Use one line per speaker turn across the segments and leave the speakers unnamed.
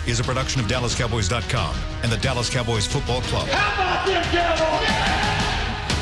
is a production of DallasCowboys.com and the Dallas Cowboys Football Club.
How about them Cowboys?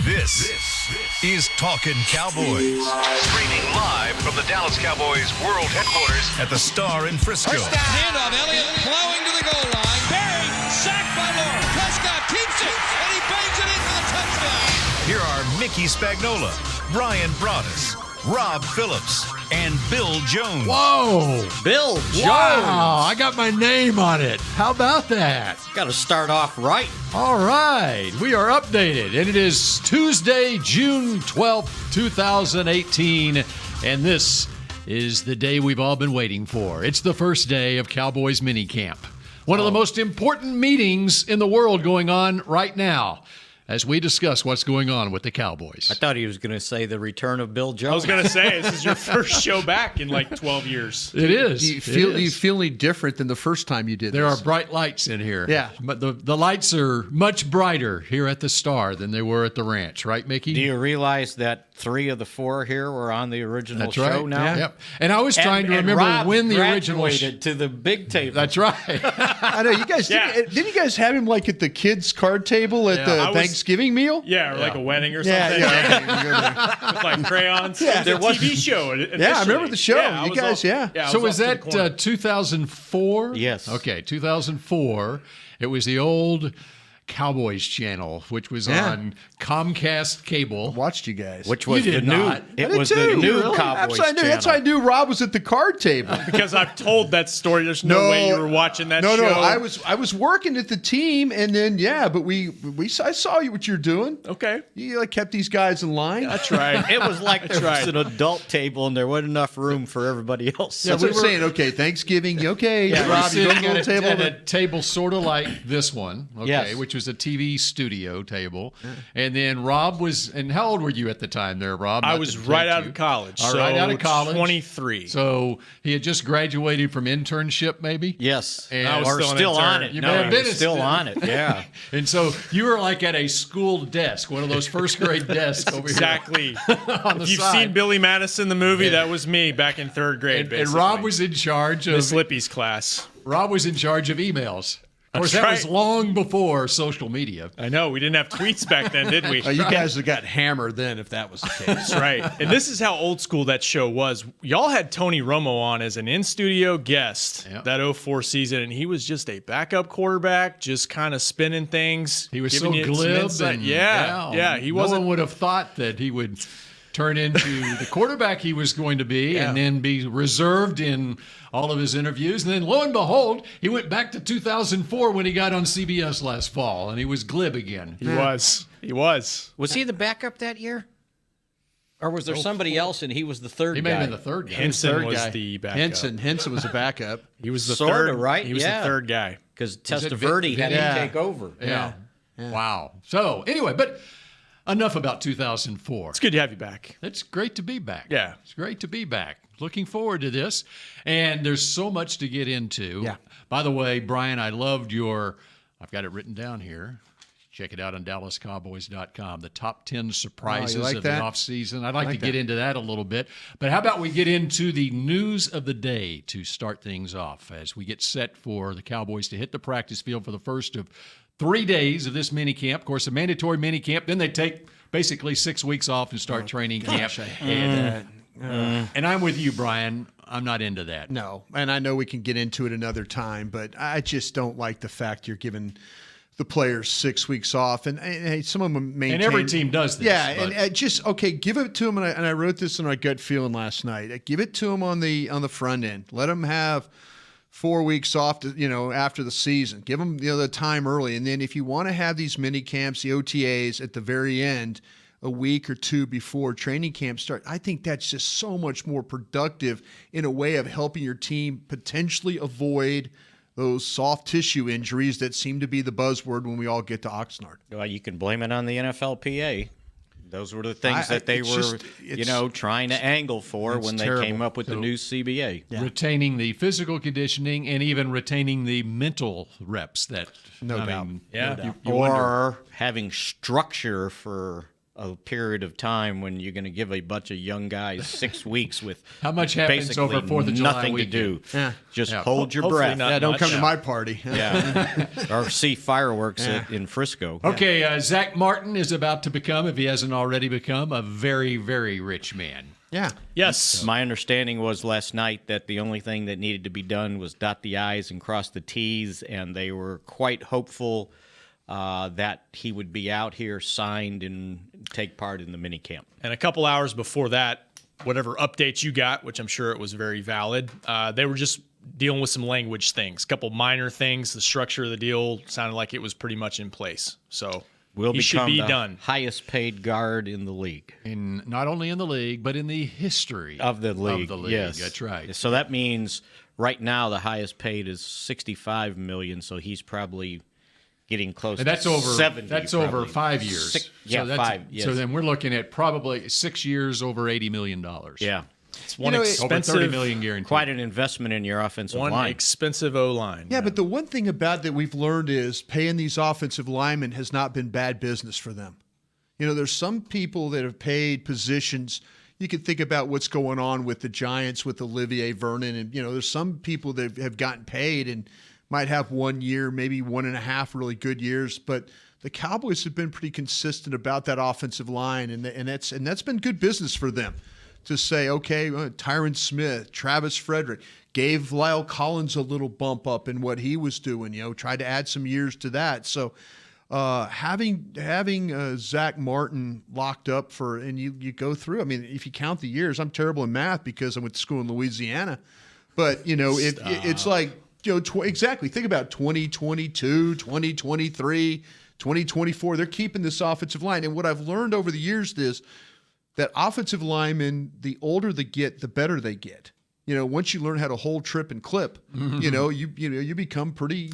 This is Talkin' Cowboys. Streaming live from the Dallas Cowboys World Headquarters at the Star in Frisco.
Handoff, Elliott plowing to the goal line. Barry, sacked by Lawrence. Prescott keeps it, and he bangs it in for the touchdown.
Here are Mickey Spagnola, Brian Broaddus, Rob Phillips, and Bill Jones.
Whoa!
Bill Jones.
Wow, I got my name on it. How about that?
Got to start off right.
All right, we are updated, and it is Tuesday, June 12th, 2018, and this is the day we've all been waiting for. It's the first day of Cowboys Minicamp, one of the most important meetings in the world going on right now, as we discuss what's going on with the Cowboys.
I thought he was going to say the return of Bill Jones.
I was going to say, this is your first show back in like 12 years.
It is.
Do you feel any different than the first time you did
There
this?
are bright lights in here.
Yeah.
But the lights are much brighter here at the Star than they were at the ranch, right, Mickey?
Do you realize that 3 of the 4 here were on the original
That's
show
right.
now?
Yeah. Yep. And I was trying to remember
Rob
when the original
graduated to the big table.
That's right.
I know you guys.
Yeah.
Didn't you guys have him like at the kids' card table at
Yeah.
the
I was-
Thanksgiving meal?
Yeah, or like a wedding or something.
Yeah.
With like crayons.
Yeah.
It was a TV show.
Yeah, I remember the show.
I
You
was
guys, yeah.
I
So
was
was
off to the corner.
that 2004?
Yes.
Okay, 2004. It was the old Cowboys channel, which was
Yeah.
on Comcast cable.
Watched you guys.
Which was
You
the
did
new.
not.
It
I did
was
too.
the new
Really?
Cowboys
That's how I knew Rob was at the card table.
Because I've told that story. There's no way you were watching that show.
No, I was working at the team, and then I saw you what you're doing.
Okay.
You like kept these guys in line.
That's right.
It was like there
right.
was an adult table and there wasn't enough room for everybody else.
That's what I'm saying. Okay, Thanksgiving. Okay,
Yeah,
Rob, you
sitting
go to the table.
at a table sort of like this one, okay,
Yes.
which was a TV studio table. And then Rob was, and how old were you at the time there, Rob?
I
Not
was
to
right
tempt
out
you.
of college.
All
so
right out of college.
23.
So he had just graduated from internship, maybe?
Yes.
And
I was
Or
still an
still on
intern.
it.
You
No,
may have
he
been
was
a
still
student.
on it. Yeah.
And so you were like at a school desk, one of those first grade desks over
Exactly.
here on the
If you've
side.
seen Billy Madison, the movie, that was me back in 3rd grade,
and
basically.
Rob was in charge of
Miss Lippy's class.
emails. Of course,
That's
that was
right.
long before social media.
I know. We didn't have tweets back then, did we?
You guys have got hammered then, if that was the case.
That's right. And this is how old school that show was. Y'all had Tony Romo on as an in-studio guest
Yep.
that 04 season, and he was just a backup quarterback, just kind of spinning things.
He was so
giving you some
glib.
insight.
And,
Yeah. He
no
wasn't.
one would have thought that he would turn into the quarterback he was going to be
Yeah.
and then be reserved in all of his interviews. And then lo and behold, he went back to 2004 when he got on CBS last fall, and he was glib again.
He was. He was.
Was he the backup that year? Or was there somebody else and he was the third
He
guy?
may have been the third guy.
Henson
Third
was
guy.
the backup.
Henson was a backup.
He was the
Sorta,
third.
right?
He was
Yeah.
the third guy.
Because
it
Testaverde had
Yeah.
him take over.
Yeah. Wow. So anyway, but enough about 2004.
It's good to have you back.
It's great to be back.
Yeah.
It's great to be back. Looking forward to this. And there's so much to get into.
Yeah.
By the way, Brian, I loved I've got it written down here. Check it out on DallasCowboys.com. The top 10 surprises
like
of
that?
the offseason. I'd like to
that.
get into that a little bit. But how about we get into the news of the day to start things off as we get set for the Cowboys to hit the practice field for the first of 3 days of this minicamp. Of course, a mandatory minicamp. Then they take basically 6 weeks off and start training camp. And I'm with you, Brian. I'm not into that.
No, and I know we can get into it another time, but I just don't like the fact you're giving the players 6 weeks off, and hey, some of them maintain.
And every team does this.
Yeah,
but-
and just give it to them. And I wrote this in my gut feeling last night. Give it to them on the front end. Let them have 4 weeks off, after the season. Give them the time early, and then if you want to have these mini camps, the OTAs at the very end, a week or two before training camp start, I think that's just so much more productive in a way of helping your team potentially avoid those soft tissue injuries that seem to be the buzzword when we all get to Oxnard.
Well, you can blame it on the NFLPA. Those were the things that they were, trying to angle for when they came up with the new CBA.
Yeah. Retaining the physical conditioning and even retaining the mental reps that
No doubt.
mean,
Yeah.
you wonder.
Or having structure for a period of time when you're going to give a bunch of young guys 6 weeks with
how much happens
basically
over 4th of July
nothing
weekend?
to do.
Yeah.
Just
Yeah.
hold your
Hopefully
breath.
not
Yeah, don't
much.
come to my party.
Yeah. Or see fireworks in Frisco.
Okay, Zach Martin is about to become, if he hasn't already become, a very, very rich man.
Yeah.
Yes.
My understanding was last night that the only thing that needed to be done was dot the I's and cross the T's, and they were quite hopeful that he would be out here signed and take part in the minicamp.
And a couple hours before that, whatever updates you got, which I'm sure it was very valid, they were just dealing with some language things, a couple minor things. The structure of the deal sounded like it was pretty much in place. So he should be done.
Highest paid guard in the league.
Not only in the league, but in the history
Of the league. Yes.
That's right.
So that means right now the highest paid is $65 million, so he's probably getting close
And that's
to
over.
70.
That's
probably.
over 5 years.
So that's, 5. Yes.
So then we're looking at probably 6 years, over $80 million.
Yeah.
It's one
over
expensive,
$30 million guaranteed.
Quite an investment in your offensive
one
line.
expensive O-line.
Yeah, but the one thing about that we've learned is paying these offensive linemen has not been bad business for them. There's some people that have paid positions. You can think about what's going on with the Giants with Olivier Vernon, and there's some people that have gotten paid and might have 1 year, maybe 1.5 really good years, but the Cowboys have been pretty consistent about that offensive line, and that's been good business for them to say, okay, Tyron Smith, Travis Frederick, gave Lyle Collins a little bump up in what he was doing, tried to add some years to that. So having Zach Martin locked up and you go through, I mean, if you count the years, I'm terrible in math because I went to school in Louisiana, but it's like, exactly. Think about 2022, 2023, 2024. They're keeping this offensive line. And what I've learned over the years is that offensive linemen, the older they get, the better they get. Once you learn how to hold, trip, and clip, you become pretty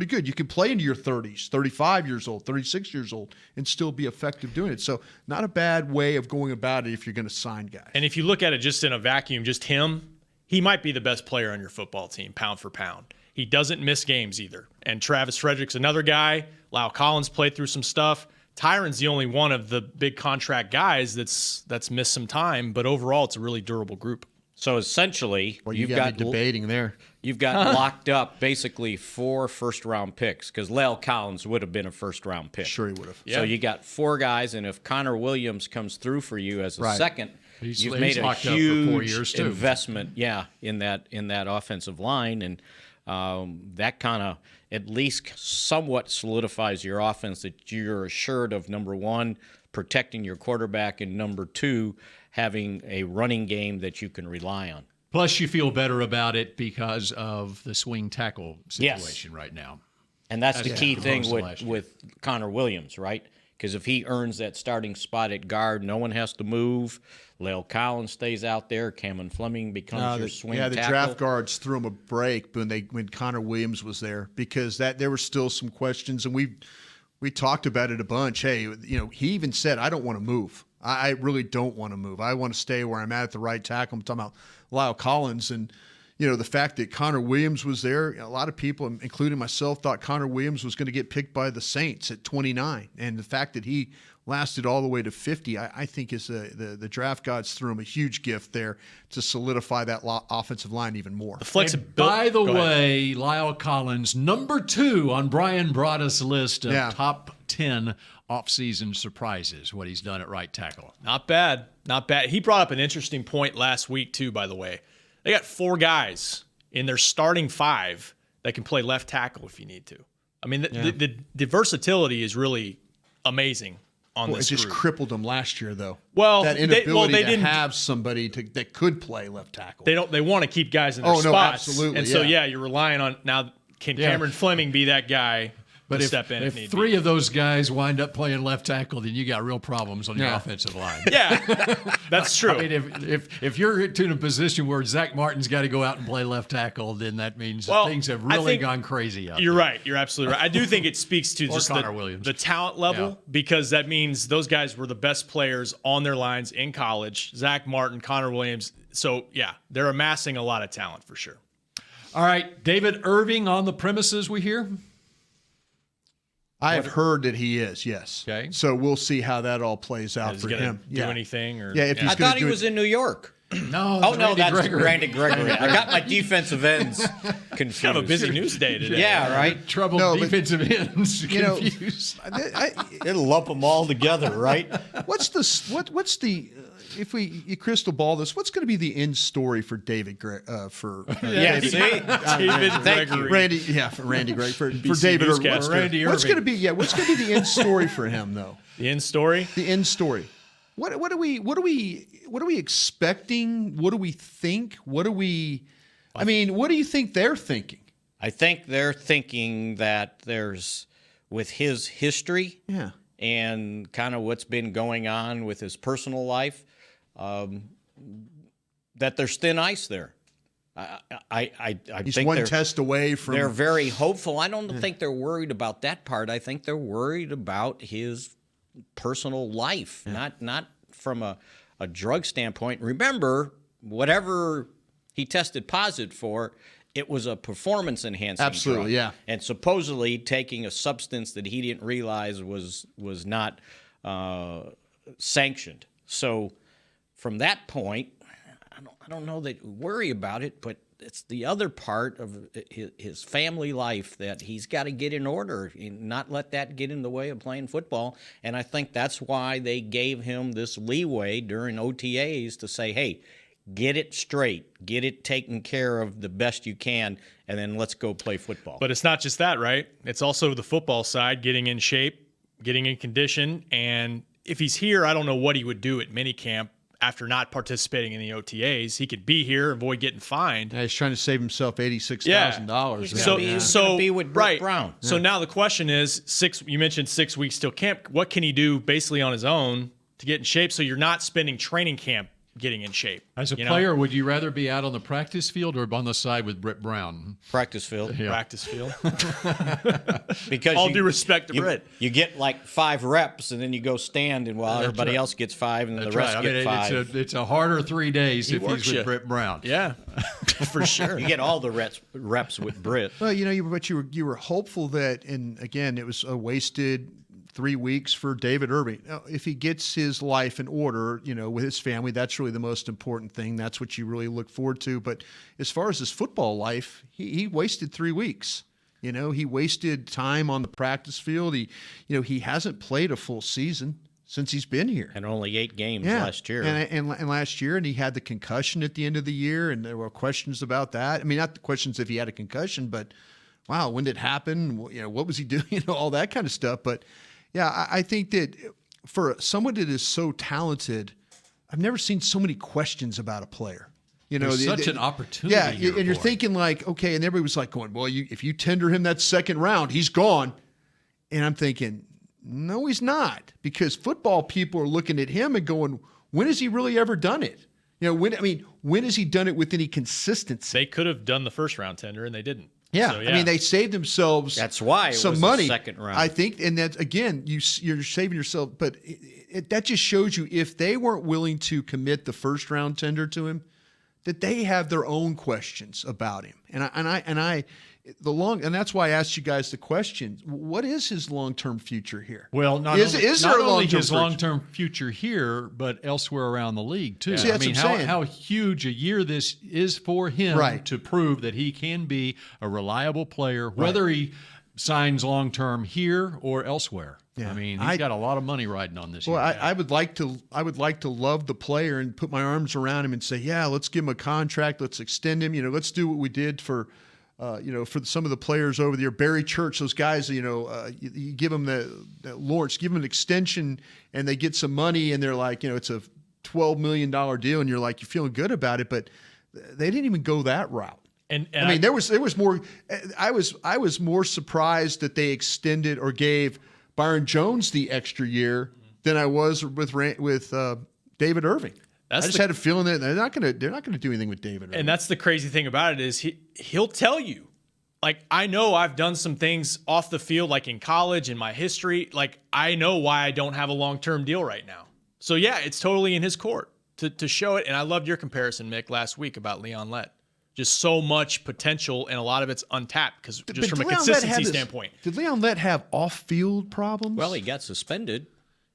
good. You can play into your 30s, 35 years old, 36 years old, and still be effective doing it. So not a bad way of going about it if you're going to sign guys.
And if you look at it just in a vacuum, just him, he might be the best player on your football team, pound for pound. He doesn't miss games either. And Travis Frederick's another guy. Lyle Collins played through some stuff. Tyron's the only one of the big contract guys that's missed some time, but overall it's a really durable group.
So essentially,
you've got debating there.
You've got locked up basically 4 first-round picks because Lyle Collins would have been a first-round pick.
Sure he would have.
Yeah.
So you got 4 guys, and if Connor Williams comes through for you as a second, you've made a
locked up for 4 years
huge
too.
investment, in that offensive line, and that kind of at least somewhat solidifies your offense that you're assured of, number one, protecting your quarterback, and number two, having a running game that you can rely on.
Plus, you feel better about it because of the swing tackle situation right now.
And that's the key thing
opposed to
with Connor Williams, right? Because if he earns that starting spot at guard, no one has to move. Lyle Collins stays out there. Cameron Fleming becomes your swing tackle.
Yeah, the draft guards threw him a break when Connor Williams was there because there were still some questions, and we talked about it a bunch. Hey, he even said, I don't want to move. I really don't want to move. I want to stay where I'm at the right tackle. I'm talking about Lyle Collins. And, the fact that Connor Williams was there, a lot of people, including myself, thought Connor Williams was going to get picked by the Saints at 29. And the fact that he lasted all the way to 50, I think is the draft gods threw him a huge gift there to solidify that offensive line even more.
The flexibility.
By the way, Lyle Collins, number 2 on Brian Broaddus' list of top 10 offseason surprises, what he's done at right tackle.
Not bad. Not bad. He brought up an interesting point last week, too, by the way. They got 4 guys in their starting 5 that can play left tackle if you need to. I mean, the versatility is really amazing on this
It just
group.
crippled them last year, though.
Well,
that inability
they
to
didn't
have somebody that could play left tackle.
They want to keep guys in their
Oh, no,
spots.
absolutely,
And so,
yeah.
you're relying on now. Can Cameron Fleming be that guy?
But
step in
if
need
3
be.
of those guys wind up playing left tackle, then you got real problems on your offensive line.
Yeah, that's true.
I mean, if you're in a position where Zach Martin's got to go out and play left tackle, then that means things have really gone crazy out
You're
there.
right. You're absolutely right. I do think it speaks to just
Connor Williams.
the talent level because that means those guys were the best players on their lines in college. Zach Martin, Connor Williams. So, they're amassing a lot of talent for sure.
All right, David Irving on the premises, we hear?
I have heard that he is, yes.
Okay.
So we'll see how that all plays out
Is
for
he gonna
him.
do anything? Or
Yeah, if he's
I
gonna
thought he
do
was
it.
in New York.
No,
Oh, no, that's
Gregory.
Randy Gregory. I got my defensive ends confused.
Kind of a busy news day today.
Yeah, right?
Troubled
No, but-
defensive ends.
You know,
Confused.
It'll lump them all together, right?
what's the if we you crystal ball this, what's going to be the end story for David for
Yeah, see?
David
Thank you.
Gregory.
Randy for Randy Gray for David Irving.
newscaster.
Randy
What's
Irving.
going to be what's going to be the end story for him though?
The end story.
The end story. What are we expecting? What do we think? What do you think they're thinking?
I think they're thinking that there's, with his history
Yeah.
and kind of what's been going on with his personal life, that there's thin ice there. I
He's
think
one
they're,
test away from.
they're very hopeful. I don't think they're worried about that part. I think they're worried about his personal life, not from a drug standpoint. Remember, whatever he tested positive for, it was a performance-enhancing
Absolutely,
drug.
yeah.
And supposedly taking a substance that he didn't realize was not sanctioned. So from that point, I don't know that worry about it, but it's the other part of his family life that he's got to get in order and not let that get in the way of playing football. And I think that's why they gave him this leeway during OTAs to say, hey, get it straight, get it taken care of the best you can, and then let's go play football.
But it's not just that, right? It's also the football side, getting in shape, getting in condition. And if he's here, I don't know what he would do at minicamp after not participating in the OTAs. He could be here, avoid getting fined.
He's trying to save himself $86,000.
He's gonna be with Brett Brown.
So now the question is, you mentioned 6 weeks till camp. What can he do basically on his own to get in shape so you're not spending training camp getting in shape?
As a player, would you rather be out on the practice field or on the side with Brett Brown?
Practice field.
Practice field.
Because
All due respect to Brett.
You get like 5 reps, and then you go stand, and while everybody else gets 5, and then the rest get 5.
It's a harder 3 days if
works
he's with
you.
Brett Brown.
Yeah, for sure.
You get all the reps with Britt.
Well, you were hopeful that, and again, it was a wasted 3 weeks for David Irving. Now, if he gets his life in order, with his family, that's really the most important thing. That's what you really look forward to. But as far as his football life, he wasted 3 weeks. He wasted time on the practice field. He hasn't played a full season since he's been here.
And only 8 games last year.
And last year, and he had the concussion at the end of the year, and there were questions about that. I mean, not the questions if he had a concussion, but wow, when did it happen? What was he doing? All that kind of stuff. But yeah, I think that for someone that is so talented, I've never seen so many questions about a player.
There's such an opportunity.
Yeah,
here
and you're
for him.
thinking like, okay, and everybody was like going, well, if you tender him that second round, he's gone. And I'm thinking, no, he's not, because football people are looking at him and going, when has he really ever done it? When has he done it with any consistency?
They could have done the first round tender, and they didn't.
Yeah,
So,
I mean, they saved themselves.
That's why it
some
was the
money.
second round.
I think, and that again, you're saving yourself. But that just shows you, if they weren't willing to commit the first round tender to him, that they have their own questions about him. And that's why I asked you guys the question: what is his long-term future here?
Well, not
Is
only,
there
not
a
only
long-term
his
future?
long-term future here, but elsewhere around the league too.
See, that's what I'm saying.
how huge a year this is for him
Right.
to prove that he can be a reliable player, whether he signs long-term here or elsewhere.
Yeah.
I mean, he's got a lot of money riding on this.
Well,
year.
I would like to love the player and put my arms around him and say, yeah, let's give him a contract, let's extend him. Let's do what we did for some of the players over the year. Barry Church, those guys, you give them the Lawrence, give them an extension, and they get some money, and they're like, it's a $12 million deal, and you're feeling good about it, but they didn't even go that route.
And
I mean, there was more. I was more surprised that they extended or gave Byron Jones the extra year than I was with David Irving. I just had a feeling that they're not going to do anything with David Irving.
And that's the crazy thing about it is he'll tell you, like, I know I've done some things off the field, like in college, in my history. Like, I know why I don't have a long-term deal right now. So yeah, it's totally in his court to show it. And I loved your comparison, Mick, last week about Leon Lett. just so much potential, and a lot of it's untapped because just from a
Leon Lett
consistency standpoint.
Did Leon Lett have off-field problems?
Well, he got suspended.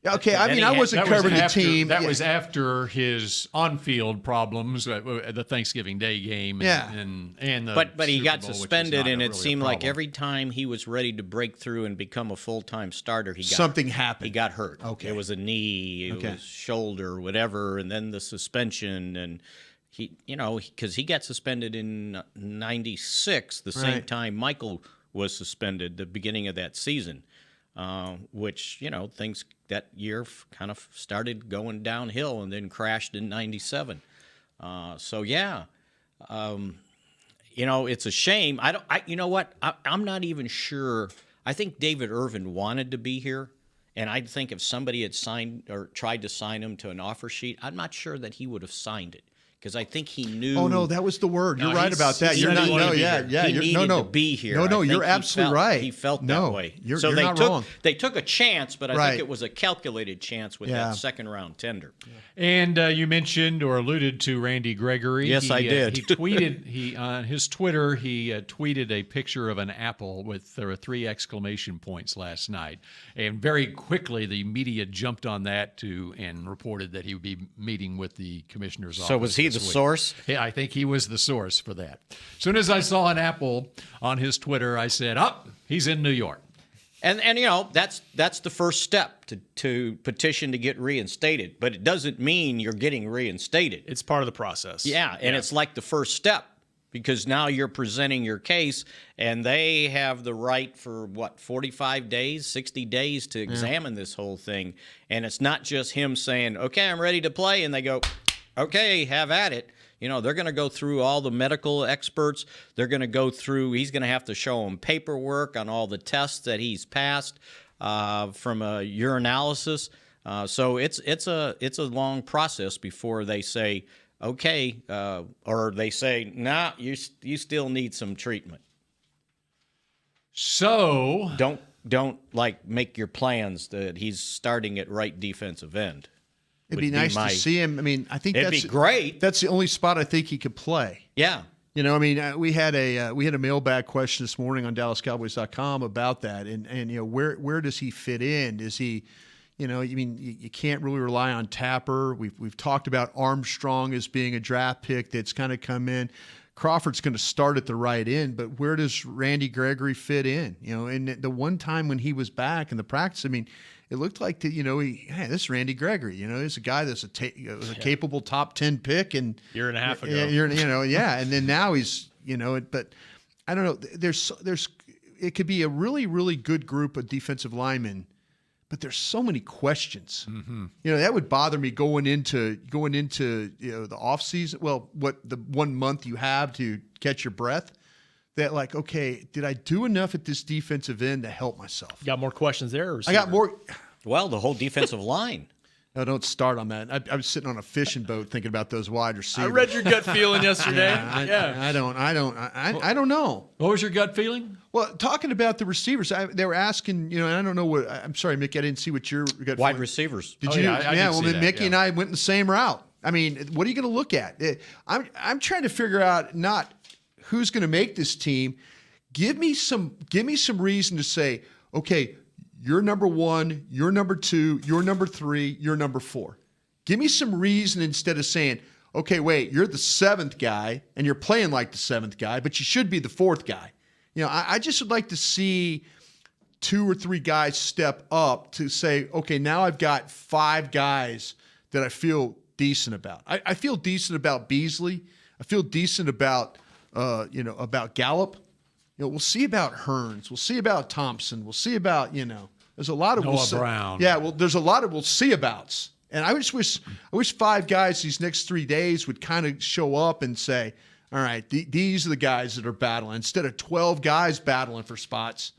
Okay, I mean, I wasn't covering the team.
That was after his on-field problems, the Thanksgiving Day game. And the
But he
Super
got
Bowl,
suspended, and it
really
seemed
a
like
problem.
every time he was ready to break through and become a full-time starter,
something happened.
He got hurt.
Okay,
it was a knee, it was shoulder, whatever, and then the suspension, and he, because he got suspended in '96, the same time Michael was suspended, the beginning of that season. Which, things that year kind of started going downhill and then crashed in '97. It's a shame. You know what? I'm not even sure. I think David Irvin wanted to be here. And I think if somebody had signed or tried to sign him to an offer sheet, I'm not sure that he would have signed it. Because I think he knew.
Oh no, that was the word. You're right about that.
He
You're not. No,
needed
no,
to be here.
No,
I think
you're absolutely right.
He felt that way.
You're
they
not
took
wrong.
they took a chance, but I think it was a calculated chance with that second round tender.
And you mentioned or alluded to Randy Gregory.
Yes, I did.
He tweeted on his Twitter. He tweeted a picture of an apple with there were 3 exclamation points last night, and very quickly the media jumped on that and reported that he would be meeting with the commissioner's office.
So was he the source?
Yeah, I think he was the source for that. As soon as I saw an apple on his Twitter, I said, he's in New York.
And that's the first step to petition to get reinstated. But it doesn't mean you're getting reinstated.
It's part of the process.
Yeah, and it's like the first step because now you're presenting your case, and they have the right for, 45 days, 60 days to examine this whole thing. And it's not just him saying, okay, I'm ready to play, and they go, okay, have at it. They're going to go through all the medical experts. They're going to go through. He's going to have to show them paperwork on all the tests that he's passed from a urinalysis. So it's a long process before they say okay, or they say nah, you still need some treatment.
So
don't make your plans that he's starting at right defensive end.
It'd be nice to see him. I mean, I think
it'd be great.
That's the only spot I think he could play.
Yeah.
We had a mailbag question this morning on DallasCowboys.com about that, and where does he fit in? Is he, you can't really rely on Tapper. We've talked about Armstrong as being a draft pick that's kind of come in. Crawford's going to start at the right end, but where does Randy Gregory fit in? And the one time when he was back in the practice, it looked like this is Randy Gregory. He's a guy that's was a capable top 10 pick, and
year and a half ago.
And then now he's but I don't know. There's it could be a really really good group of defensive linemen, but there's so many questions. Mm-hmm. That would bother me going into the off season. Well, what the 1 month you have to catch your breath. That okay, did I do enough at this defensive end to help myself?
Got more questions there?
I got more.
Well, the whole defensive line.
No, don't start on that. I was sitting on a fishing boat thinking about those wide receivers.
I read your gut feeling yesterday.
I don't know.
What was your gut feeling?
Well, talking about the receivers, they were asking, I don't know what. I'm sorry, Mickey, I didn't see what your gut
wide
feeling.
Receivers.
Did you?
I did see
then
that,
Mickey and I went the same route. What are you going to look at? I'm trying to figure out not who's going to make this team. Give me some reason to say, okay, you're number 1, you're number 2, you're number 3, you're number 4. Give me some reason instead of saying, okay, wait, you're the 7th guy and you're playing like the 7th guy, but you should be the 4th guy. I just would like to see 2 or 3 guys step up to say, okay, now I've got 5 guys that I feel decent about. I feel decent about Beasley. I feel decent about Gallup. We'll see about Hearns. We'll see about Thompson. We'll see about, there's a lot of
Noah Brown.
Yeah, well, there's a lot of we'll see abouts. And I wish 5 guys these next 3 days would kind of show up and say, all right, these are the guys that are battling. Instead of 12 guys battling for spots,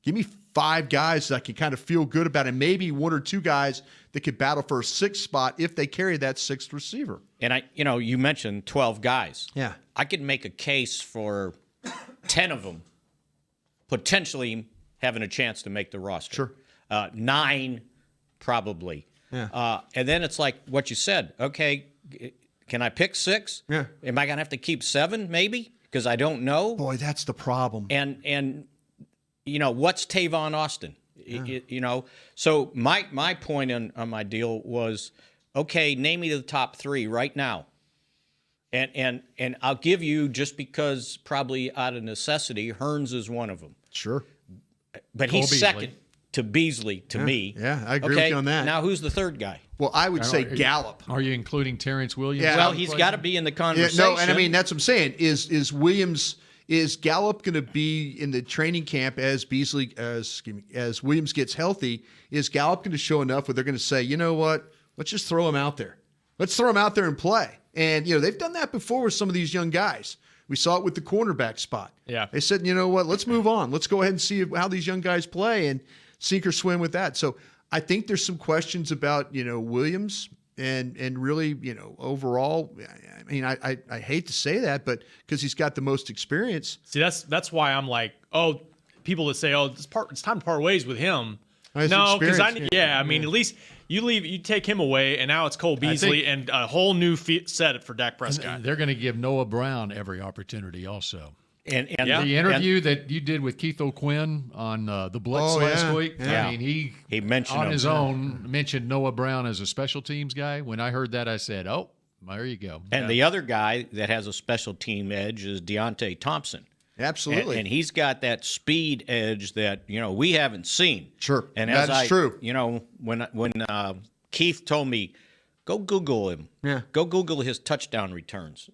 give me 5 guys that I can kind of feel good about, and maybe 1 or 2 guys that could battle for a 6th spot if they carry that 6th receiver.
And you mentioned 12 guys.
Yeah.
I could make a case for 10 of them potentially having a chance to make the roster.
Sure.
9 probably.
Yeah.
And then it's like what you said. Okay, Can I pick 6?
Yeah.
Am I going to have to keep 7 maybe? Because I don't know.
Boy, that's the problem.
And what's Tavon Austin? So my point on my deal was, okay, name me the top 3 right now. And I'll give you, just because probably out of necessity, Hearns is one of them.
Sure.
But he's second to Beasley to me.
Yeah, I agree with you on that.
Now who's the third guy?
Well, I would say Gallup.
Are you including Terrence Williams?
Yeah.
Well, he's got to be in the conversation.
No, and I mean, that's what I'm saying. Is Gallup going to be in the training camp as Williams gets healthy? Is Gallup going to show enough where they're going to say, you know what, let's just throw him out there. Let's throw him out there and play. And, they've done that before with some of these young guys. We saw it with the cornerback spot.
Yeah.
They said, you know what, let's move on. Let's go ahead and see how these young guys play and sink or swim with that. So I think there's some questions about, Williams and really, overall, I mean, I hate to say that, but because he's got the most experience.
See, that's why I'm like, people that say, it's time to part ways with him. No, because at least you take him away, and now it's Cole Beasley and a whole new set for Dak Prescott.
They're going to give Noah Brown every opportunity also.
And
the interview that you did with Keith O'Quinn on the Blitz last week,
yeah.
I mean, he
mentioned
on his own mentioned Noah Brown as a special teams guy. When I heard that, I said, oh, there you go.
And the other guy that has a special team edge is Deontay Thompson.
Absolutely.
And he's got that speed edge that, we haven't seen.
Sure.
And
that's true.
When Keith told me, go Google him.
Yeah.
Go Google his touchdown returns.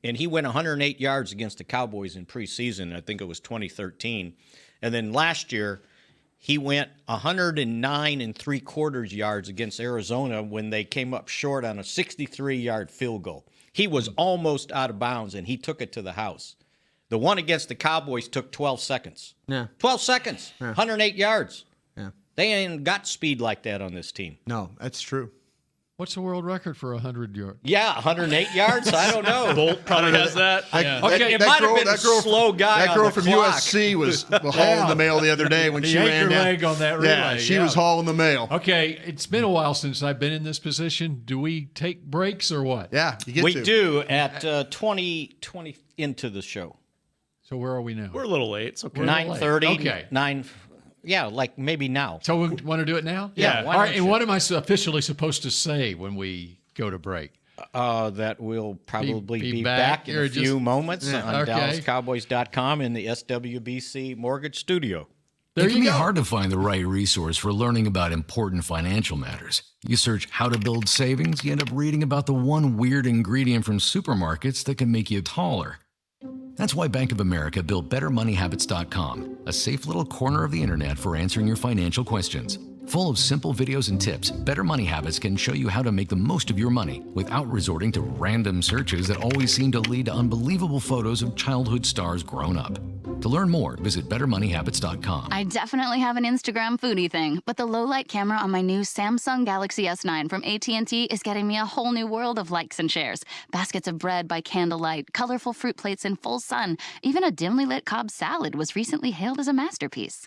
And he went 108 yards against the Cowboys in preseason. I think it was 2013. And then last year, he went 109 3/4 yards against Arizona when they came up short on a 63-yard field goal. He was almost out of bounds, and he took it to the house. The one against the Cowboys took 12 seconds.
Yeah.
12 seconds, 108 yards.
Yeah.
They ain't got speed like that on this team.
No, that's true.
What's the world record for 100 yards?
Yeah, 108 yards? I don't know.
Bolt probably has that.
Okay, it might have been a slow guy.
That girl
on the
from
clock.
USC was hauling the mail the other day when she ran down.
leg on that relay.
Yeah, she was hauling the mail.
Okay, it's been a while since I've been in this position. Do we take breaks or what?
Yeah, you get
we
to.
do at 20 into the show.
So where are we now?
We're a little late. It's okay.
9:30.
Okay.
9. Yeah, like maybe now.
So we want to do it now?
Yeah.
All right, and what am I officially supposed to say when we go to break?
That we'll probably
Be
be
back
back in
or
a few
just-
moments on
okay.
DallasCowboys.com in the SWBC Mortgage Studio.
There
It can
you
be
go.
hard to find the right resource for learning about important financial matters. You search how to build savings, you end up reading about the one weird ingredient from supermarkets that can make you taller. That's why Bank of America built BetterMoneyHabits.com, a safe little corner of the internet for answering your financial questions. Full of simple videos and tips, Better Money Habits can show you how to make the most of your money without resorting to random searches that always seem to lead to unbelievable photos of childhood stars grown up. To learn more, visit BetterMoneyHabits.com.
I definitely have an Instagram foodie thing, but the low-light camera on my new Samsung Galaxy S9 from AT&T is getting me a whole new world of likes and shares. Baskets of bread by candlelight, colorful fruit plates in full sun. Even a dimly lit Cobb salad was recently hailed as a masterpiece.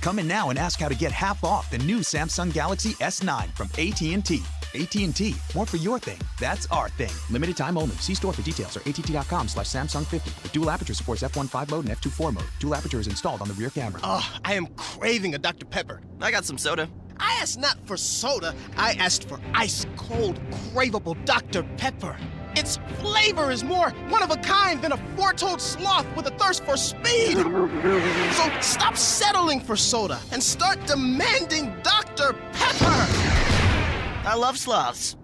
Come in now and ask how to get half off the new Samsung Galaxy S9 from AT&T. AT&T, more for your thing. That's our thing. Limited time only. See store for details or att.com/Samsung50. With dual aperture supports f1.5 mode and f2.4 mode. Dual aperture is installed on the rear camera.
Oh, I am craving a Dr. Pepper. I got some soda. I asked not for soda. I asked for ice-cold, craveable Dr. Pepper. Its flavor is more one-of-a-kind than a four-toed sloth with a thirst for speed. So stop settling for soda and start demanding Dr. Pepper. I love sloths.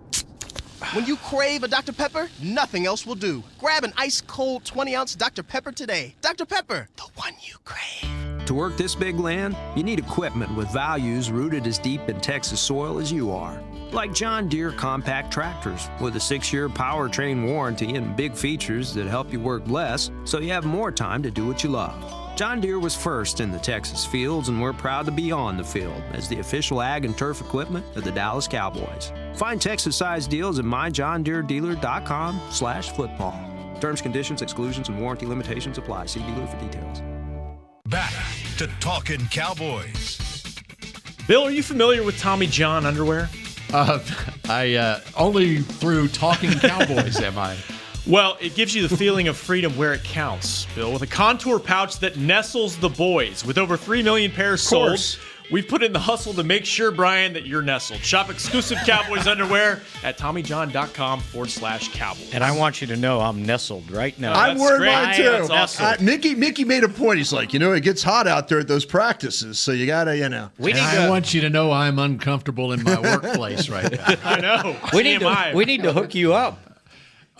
When you crave a Dr. Pepper, nothing else will do. Grab an ice-cold 20-ounce Dr. Pepper today. Dr. Pepper, the one you crave.
To work this big land, you need equipment with values rooted as deep in Texas soil as you are. Like John Deere compact tractors with a 6-year powertrain warranty and big features that help you work less so you have more time to do what you love. John Deere was first in the Texas fields, and we're proud to be on the field as the official ag and turf equipment of the Dallas Cowboys. Find Texas-sized deals at myjohndeeredealer.com/football. Terms, conditions, exclusions, and warranty limitations apply. See dealer for details.
Back to Talkin' Cowboys.
Bill, are you familiar with Tommy John underwear?
I I only through Talking Cowboys am I.
Well, it gives you the feeling of freedom where it counts, Bill. With a contour pouch that nestles the boys. With over 3 million pairs sold, we've put in the hustle to make sure, Brian, that you're nestled. Shop exclusive Cowboys underwear at TommyJohn.com/Cowboys.
And I want you to know I'm nestled right now.
I'm worried about it too.
That's awesome.
Mickey made a point. He's like, it gets hot out there at those practices, so you got to,
I want you to know I'm uncomfortable in my workplace right now.
I know.
We need to hook you up.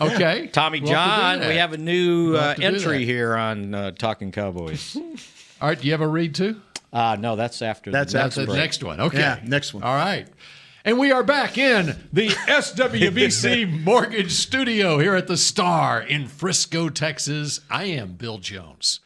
Okay.
Tommy
We'll have to
John,
do that.
we have a new
We'll have to do
entry
that.
here on Talking Cowboys.
All right, do you have a read too?
No, that's after.
That's
That's
after
the
break.
next one. Okay.
Yeah, next one.
All right. And we are back in the SWBC Mortgage Studio here at the Star in Frisco, Texas. I am Bill Jones,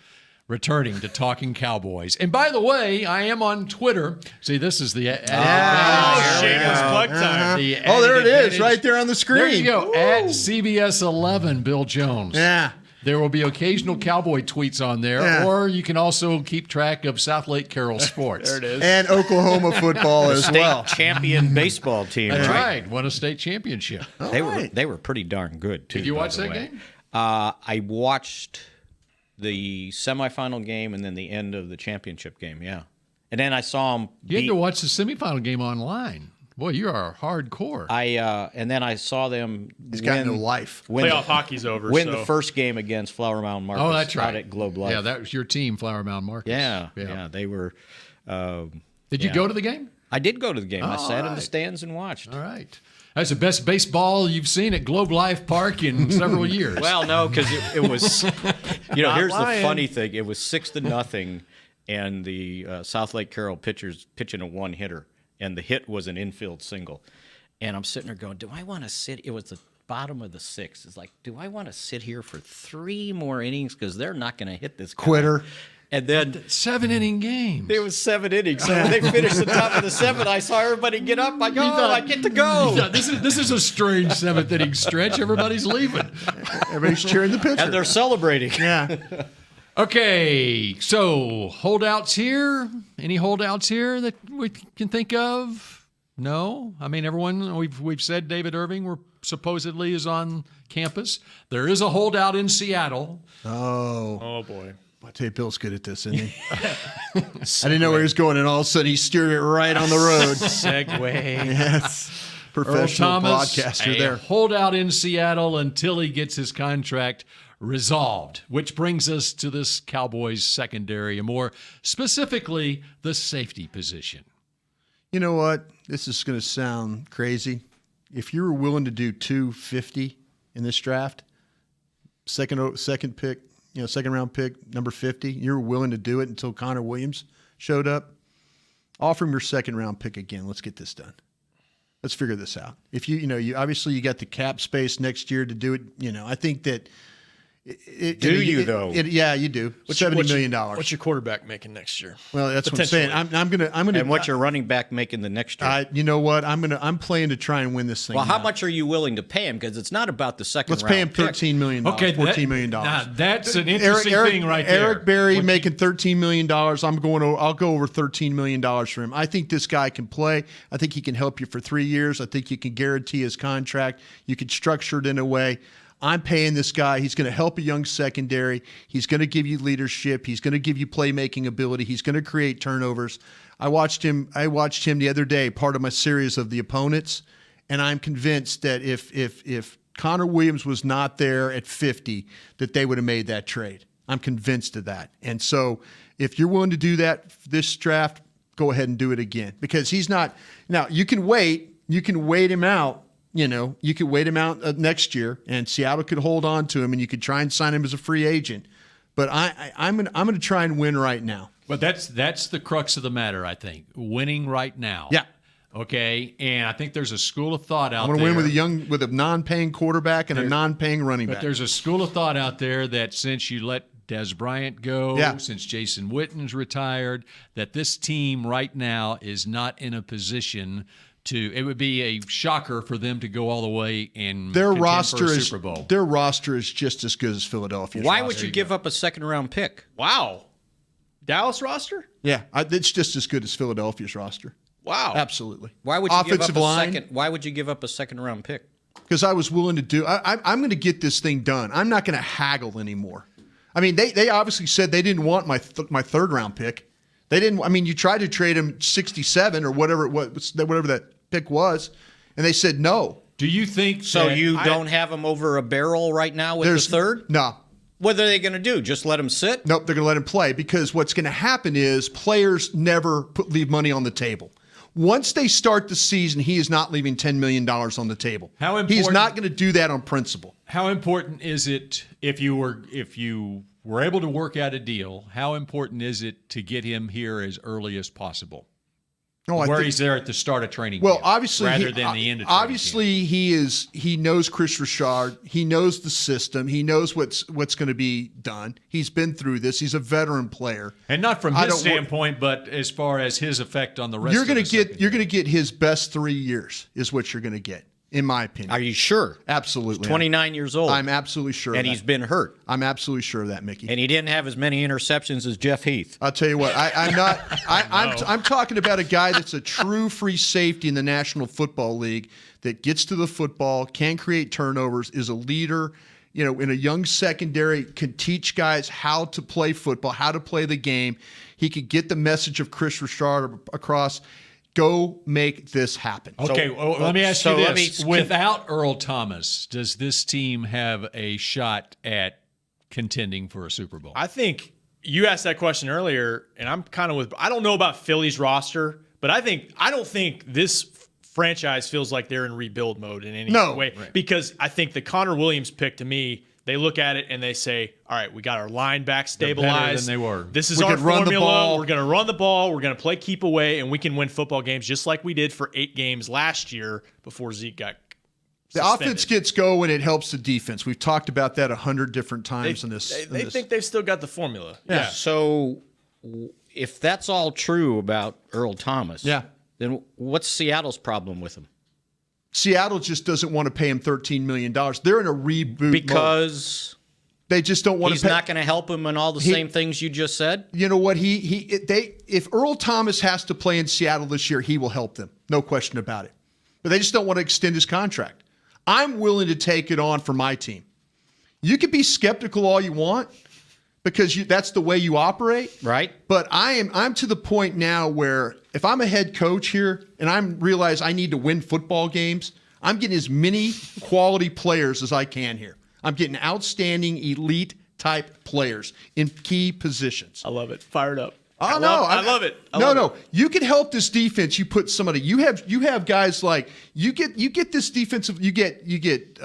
returning to Talking Cowboys. And by the way, I am on Twitter. See, this is the
Shameless plug time.
the
Oh, there it
added
is,
advantage.
right there on the screen.
There you go. At CBS 11, Bill Jones.
Yeah.
There will be occasional Cowboy tweets on there,
Yeah.
or you can also keep track of South Lake Carroll sports.
There it is.
And Oklahoma football as
State
well.
champion baseball team.
That's
right?
right. Won a state championship.
They were pretty darn good too.
Did you
by
watch
the
that
way.
game?
I watched the semifinal game and then the end of the championship game. Yeah, and then I saw them.
You had to watch the semifinal game online. Boy, you are hardcore.
And then I saw them.
He's got no life.
Playoff hockey's over.
Win
so.
the first game against Flower Mound Marcus.
Oh, that's right.
Out at Globe Life.
Yeah, that was your team, Flower Mound Marcus.
Yeah, they were.
Did you go to the game?
I did go to the game. I sat in the
right.
stands and watched.
All right. That's the best baseball you've seen at Globe Life Park in several years.
Well, no, because it was. Here's
lying.
the funny thing: it was 6-0, and the South Lake Carroll pitchers pitching a one-hitter, and the hit was an infield single. And I'm sitting there going, do I want to sit? It was the bottom of the sixth. It's like, do I want to sit here for 3 more innings? Because they're not going to hit this guy.
Quitter.
And then
7-inning games.
it was 7 innings. So when they finished the top of the 7th, I saw everybody get up. I go, I get to go.
Yeah, this is a strange 7th-inning stretch. Everybody's leaving.
Everybody's cheering the pitcher.
And they're celebrating.
Yeah.
Okay, so holdouts here. Any holdouts here that we can think of? No, I mean everyone. We've said David Irving supposedly is on campus. There is a holdout in Seattle.
Oh boy.
I tell you, Bill's good at this, isn't he? I didn't know where he was going, and all of a sudden he steered it right on the road.
Segway.
Yes. Professional
Earl Thomas,
broadcaster
a
there.
holdout in Seattle until he gets his contract resolved, which brings us to this Cowboys secondary, and more specifically, the safety position.
You know what? This is going to sound crazy. If you were willing to do 250 in this draft, second pick, second round pick, number 50, you were willing to do it until Connor Williams showed up, offer him your second round pick again. Let's get this done. Let's figure this out. If you obviously you got the cap space next year to do it. I think that.
Though?
Yeah, you do. $70 million.
What's your quarterback making next year?
Well, that's what I'm saying. I'm gonna.
And what's your running back making the next year?
You know what? I'm playing to try and win this thing.
Well, how
now.
much are you willing to pay him? Because it's not about the second
Let's
round
pay him
pick.
$13 million.
Okay,
$14 million.
Now, that's an interesting thing right there.
Eric Berry making $13 million. I'll go over $13 million for him. I think this guy can play. I think he can help you for 3 years. I think you can guarantee his contract. You can structure it in a way. I'm paying this guy. He's going to help a young secondary. He's going to give you leadership. He's going to give you playmaking ability. He's going to create turnovers. I watched him the other day, part of my series of the opponents, and I'm convinced that if Connor Williams was not there at 50, that they would have made that trade. I'm convinced of that. And so if you're willing to do that this draft, go ahead and do it again, because he's not. Now, you can wait him out. You could wait him out next year, and Seattle could hold on to him, and you could try and sign him as a free agent. But I'm going to try and win right now.
But that's the crux of the matter, I think. Winning right now.
Yeah.
Okay, and I think there's a school of thought out there.
I'm going to win with a non-paying quarterback and a non-paying running back.
But there's a school of thought out there that since you let Des Bryant go, since Jason Witten's retired, that this team right now is not in a position it would be a shocker for them to go all the way and
their
contend
roster
for a
is
Super Bowl.
Their roster is just as good as Philadelphia's.
Why would you give up a second round pick?
Wow. Dallas roster?
Yeah, it's just as good as Philadelphia's roster.
Wow.
Absolutely.
Why would you
Offensive
give up
line?
Why would you give up a second-round pick?
Because I was willing to do. I'm going to get this thing done. I'm not going to haggle anymore. I mean, they obviously said they didn't want my third-round pick. They didn't. I mean, you tried to trade him 67 or whatever that pick was, and they said no.
Do you think
so? You don't have him over a barrel right now with the third?
No.
What are they going to do? Just let him sit?
Nope, they're going to let him play because what's going to happen is players never leave money on the table. Once they start the season, he is not leaving $10 million on the table.
How important?
He's not going to do that on principle.
How important is it if you were able to work out a deal? How important is it to get him here as early as possible?
No,
where he's there at the start of training
well,
camp,
obviously,
rather than the end of training
obviously
camp.
He knows Chris Richard. He knows the system. He knows what's going to be done. He's been through this. He's a veteran player,
and not from his standpoint, but as far as his effect on the rest.
You're going to get his best 3 years is what you're going to get. In my opinion.
Are you sure?
Absolutely.
He's 29 years old.
I'm absolutely sure.
And he's been hurt.
I'm absolutely sure of that, Mickey.
And he didn't have as many interceptions as Jeff Heath.
I'll tell you what. I'm talking about a guy that's a true free safety in the National Football League that gets to the football, can create turnovers, is a leader. In a young secondary, can teach guys how to play football, how to play the game. He could get the message of Chris Richard across. Go make this happen.
Okay, let me ask you this. Without Earl Thomas, does this team have a shot at contending for a Super Bowl?
I think you asked that question earlier, and I'm kind of I don't know about Philly's roster, but I don't think this franchise feels like they're in rebuild mode in any way. Right. Because I think the Connor Williams pick, to me, they look at it and they say, all right, we got our line back stabilized.
They're better than they were.
This is our formula. We're going to run the ball. We're going to play keep away, and we can win football games just like we did for 8 games last year before Zeke got suspended.
The offense gets going. It helps the defense. We've talked about that 100 different times in this.
They think they've still got the formula.
Yeah.
So if that's all true about Earl Thomas, then what's Seattle's problem with him?
Seattle just doesn't want to pay him $13 million. They're in a reboot
because
mode. They just don't want
he's
to pay.
Not going to help him in all the same things you just said?
You know what? If Earl Thomas has to play in Seattle this year, he will help them. No question about it. But they just don't want to extend his contract. I'm willing to take it on for my team. You can be skeptical all you want because that's the way you operate.
Right.
But I'm to the point now where if I'm a head coach here and I realize I need to win football games, I'm getting as many quality players as I can here. I'm getting outstanding elite type players in key positions.
I love it. Fired up.
I
love it.
No. You can help this defense. You put somebody. You have guys like you get this defensive. You get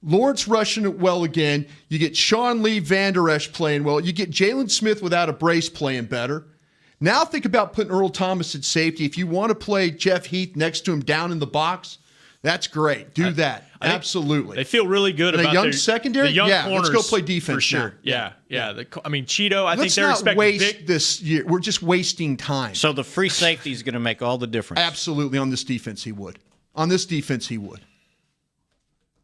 Lawrence rushing it well again. You get Sean Lee Van Der Esch playing well. You get Jalen Smith without a brace playing better. Now think about putting Earl Thomas at safety. If you want to play Jeff Heath next to him down in the box, that's great. Do that. Absolutely.
They feel really good
and
about
a young secondary.
The young corners,
let's go play defense
for sure.
now.
Yeah. Cheeto. I think they're
Let's not
waste
waste this year. We're just wasting time.
So the free safety is going to make all the difference.
Absolutely. On this defense, he would.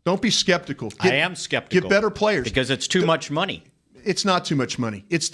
Don't be skeptical.
I am skeptical.
Get better players
because it's too much money.
It's not too much money. It's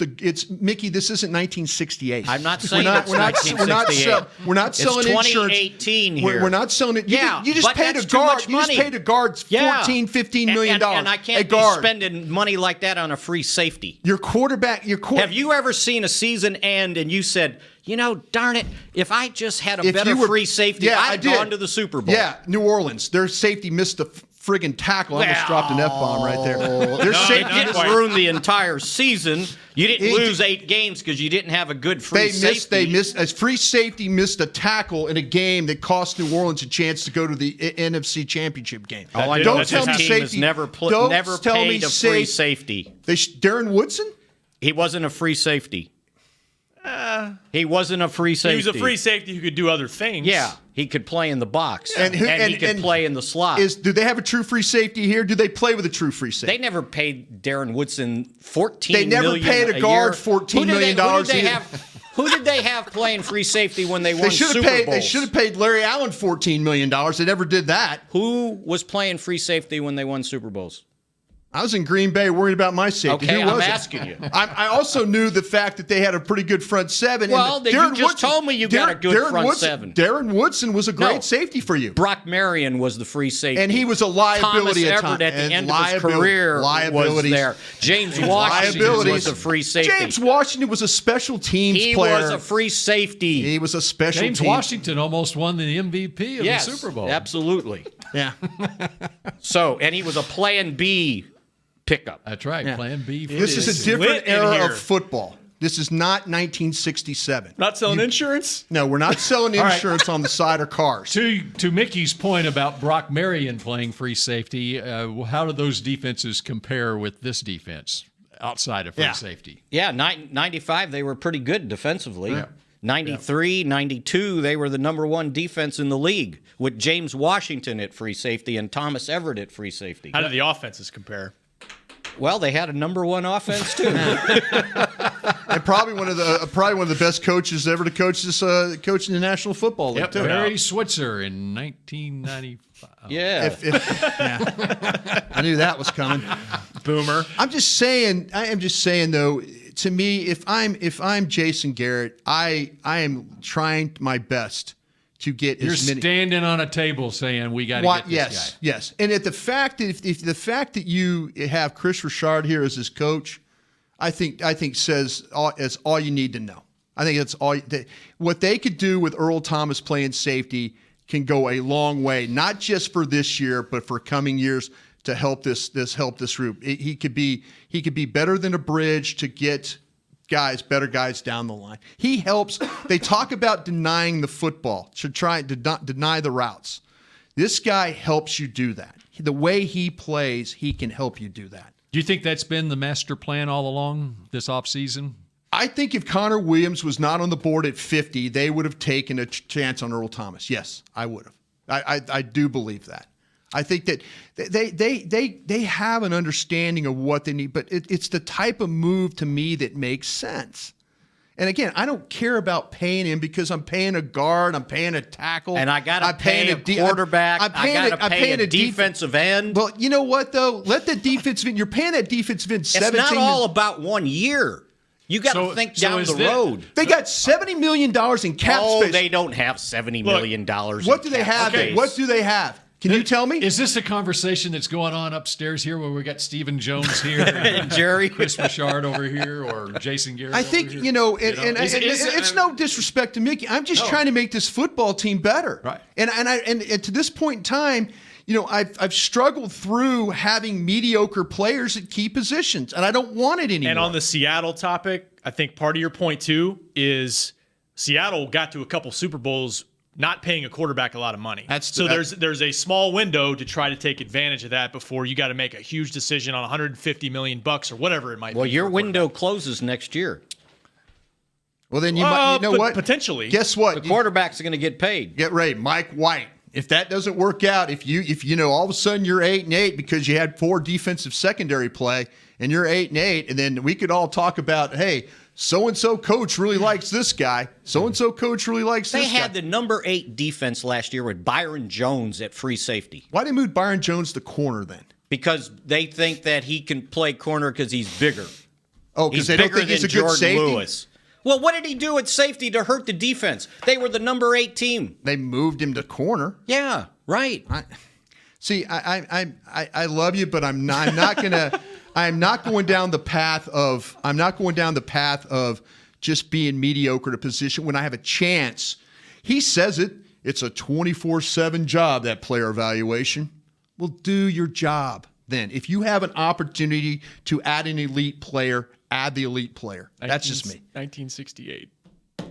Mickey. This isn't 1968.
I'm not saying it's 1968.
We're not selling
it's
insurance.
2018 here.
We're not selling it. You just paid a
guard.
You just paid a guard $14-15 million.
And I can't be spending money like that on a free safety.
Your quarterback.
Have you ever seen a season end and you said, darn it, if I just had a better free safety, I'd gone to the Super Bowl.
Yeah, New Orleans. Their safety missed a friggin' tackle. I almost dropped an F-bomb right there.
It didn't ruin the entire season. You didn't lose 8 games because you didn't have a good free safety.
A free safety missed a tackle in a game that cost New Orleans a chance to go to the NFC Championship game.
Don't tell me safety. Never paid a free safety.
Darren Woodson?
He wasn't a free safety. He wasn't a free safety.
He was a free safety who could do other things.
Yeah, he could play in the box, and he could play in the slot.
Do they have a true free safety here? Do they play with a true free safety?
They never paid Darren Woodson $14 million.
They never paid a guard $14 million.
Who did they have playing free safety when they won Super Bowls?
They should have paid Larry Allen $14 million. They never did that.
Who was playing free safety when they won Super Bowls?
I was in Green Bay worried about my safety.
Okay,
Who
I'm
wasn't?
asking you.
I also knew the fact that they had a pretty good front seven.
Well,
and
then you just told me you got a good front seven.
Darren Woodson was a great safety for you.
Brock Marion was the free safety.
And he was a liability
Thomas
at
Everett
times.
at the end of his career was there. James Washington was a free safety.
James Washington was a special teams player.
He was a free safety.
He was a special
James Washington almost won the MVP of the Super Bowl.
Absolutely.
Yeah.
So, and he was a Plan B pickup.
That's right. Yeah. Plan B.
This is a different era of football. This is not 1967.
Not selling insurance?
No, we're not selling insurance on the side of cars.
To Mickey's point about Brock Marion playing free safety, how do those defenses compare with this defense outside of free safety?
Yeah, 95, they were pretty good defensively. Yeah. 93, 92, they were the number one defense in the league with James Washington at free safety and Thomas Everett at free safety.
How did the offenses compare?
Well, they had a number one offense too,
and probably one of the best coaches ever to coach this coach in the National Football League. Too.
Barry Switzer in 1995.
Yeah,
I knew that was coming.
Boomer.
I am just saying though. To me, if I'm Jason Garrett, I am trying my best to get
You're
as many.
Standing on a table saying we got to get this guy.
Yes. And if the fact that you have Chris Richard here as his coach, I think says all you need to know. I think that's all. What they could do with Earl Thomas playing safety can go a long way, not just for this year, but for coming years to help this group. He could be better than a bridge to get better guys down the line. He helps. They talk about denying the football, to try to deny the routes. This guy helps you do that. The way he plays, he can help you do that.
Do you think that's been the master plan all along this offseason?
I think if Connor Williams was not on the board at 50, they would have taken a chance on Earl Thomas. Yes, I would have. I do believe that. I think that they have an understanding of what they need, but it's the type of move to me that makes sense. And again, I don't care about paying him because I'm paying a guard, I'm paying a tackle,
and I got to pay a quarterback. I got to pay a defensive end.
Well, you know what though? Let the defensive end. You're paying that defensive end.
It's not all about 1 year. You got to think down the road.
They got $70 million in cap space.
They don't have $70 million.
What do they have?
Space.
What do they have? Can you tell me?
Is this a conversation that's going on upstairs here where we got Stephen Jones here
and Jerry,
Chris Richard over here, or Jason Garrett?
I think, it's no disrespect to Mickey. I'm just trying to make this football team better.
Right.
And to this point in time, I've struggled through having mediocre players at key positions, and I don't want it anymore.
And on the Seattle topic, I think part of your point too is Seattle got to a couple Super Bowls not paying a quarterback a lot of money. There's a small window to try to take advantage of that before you got to make a huge decision on $150 million or whatever it might be.
Well, your window closes next year.
Well, then you know what?
Potentially.
Guess what?
The quarterbacks are going to get paid.
Get ready, Mike White. If that doesn't work out, if all of a sudden you're 8-8 because you had 4 defensive secondary play and you're 8-8, and then we could all talk about, hey, so-and-so coach really likes this guy. So-and-so coach really likes this guy.
They had the number 8 defense last year with Byron Jones at free safety.
Why did they move Byron Jones to corner then?
Because they think that he can play corner because he's bigger.
Oh, because they don't think he's a good safety?
Lewis. Well, what did he do at safety to hurt the defense? They were the number 8 team.
They moved him to corner.
Yeah, right.
I love you, but I'm not going to – I'm not going down the path of just being mediocre to position when I have a chance. He says it's a 24/7 job, that player evaluation. Well, do your job then. If you have an opportunity to add an elite player, add the elite player. That's just me.
1968.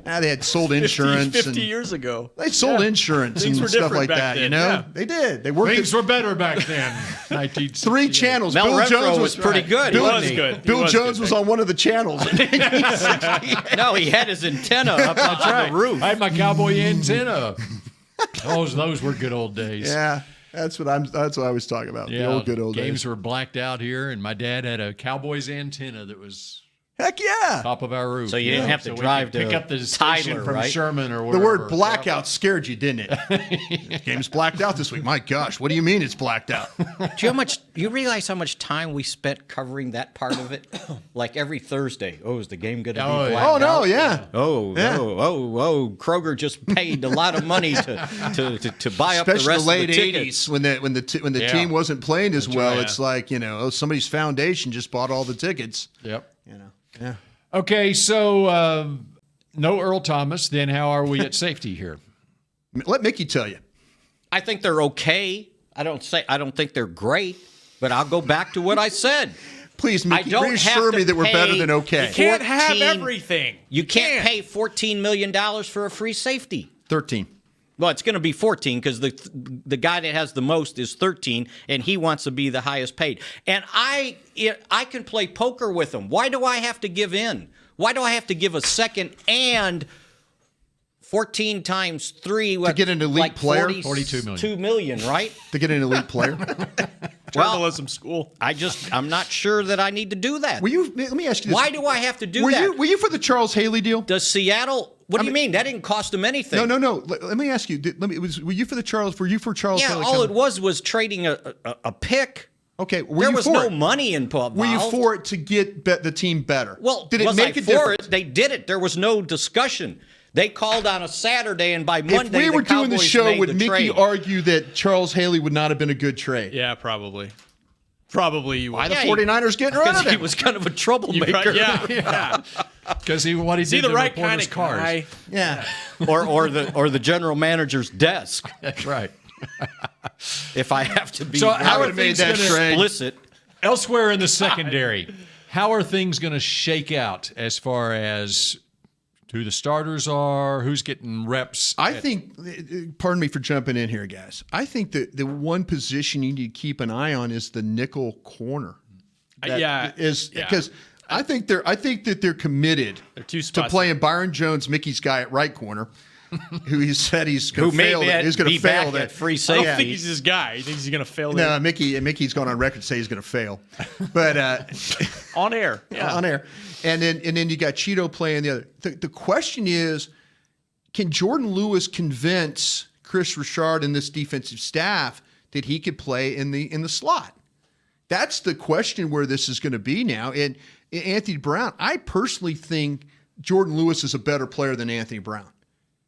They had sold insurance.
50 years ago.
They sold insurance and stuff like that,
then,
They did.
Things were better back then.
3 channels.
Mel
Bill
Renfro
Jones
was pretty good.
Bill Jones was on one of the channels.
No, he had his antenna up on the roof.
I had my cowboy antenna. Those were good old days.
Yeah. That's what I was talking about.
Yeah,
the good old
games
days.
were blacked out here, and my dad had a Cowboys antenna that was
Heck yeah.
Top of our roof.
So you didn't have to drive to
pick up the station
Tyler,
from
right?
Sherman or
The
wherever.
word blackout scared you, didn't it? Game's blacked out this week. My gosh, what do you mean it's blacked out?
Do you realize how much time we spent covering that part of it? Like every Thursday. Oh, is the game going to be blacked out?
Oh, no, yeah.
Oh, Kroger just paid a lot of money to buy up the
Especially
rest
the late
of the tickets.
80s when the
Yeah.
team wasn't playing as well.
right.
It's like, somebody's foundation just bought all the tickets.
Yep.
Yeah.
Okay, so no Earl Thomas. Then how are we at safety here?
Let Mickey tell you.
I think they're okay. I don't think they're great, but I'll go back to what I said.
Please, Mickey,
I don't
reassure
have to
me that we're better
pay-
than okay.
You can't have
14
everything.
You can't pay $14 million for a free safety.
13.
Well, it's going to be 14 because the guy that has the most is 13, and he wants to be the highest paid. And I can play poker with him. Why do I have to give in? Why do I have to give a second and 14 times 3?
To get an elite player?
42 million.
2 million, right?
To get an elite player.
Journalism school.
I'm not sure that I need to do that.
Let me ask you this.
Why do I have to do that?
Were you for the Charles Haley deal?
Does Seattle? What do you mean? That didn't cost them anything.
No. Let me ask you. Were you for Charles
Yeah,
Haley?
all it was trading a pick.
Okay,
there was no money involved.
Were you for it to get the team better?
Well,
did it make
I
a difference?
It? They did it. There was no discussion. They called on a Saturday, and by Monday,
if we were
the Cowboys
doing the show,
made
would
the
Mickey
trade.
argue that Charles Haley would not have been a good trade?
Yeah, probably. Probably you would.
Why the 49ers getting rid of
Because
him?
he was kind of a troublemaker.
Yeah.
Because he
Is he
did
the
to
right kind
reporters'
of
cars.
guy?
Yeah.
or the general manager's desk.
That's right.
If I have to be
So how are
made
things
that
gonna-
trade.
explicit.
Elsewhere in the secondary, how are things going to shake out as far as who the starters are, who's getting reps?
I think, pardon me for jumping in here, guys. I think that the one position you need to keep an eye on is the nickel corner. Because I think that they're committed
two
to
spots.
playing Byron Jones, Mickey's guy at right corner, who he said he's going to fail. He's going to fail that.
Free
I
safety.
don't think he's his guy. He thinks he's going to fail
No, Mickey's gone on record to say he's going to fail, but
on air. Yeah.
on air. And then you got Cheeto playing the other. The question is, can Jordan Lewis convince Chris Richard and this defensive staff that he could play in the slot? That's the question where this is going to be now. And Anthony Brown, I personally think Jordan Lewis is a better player than Anthony Brown.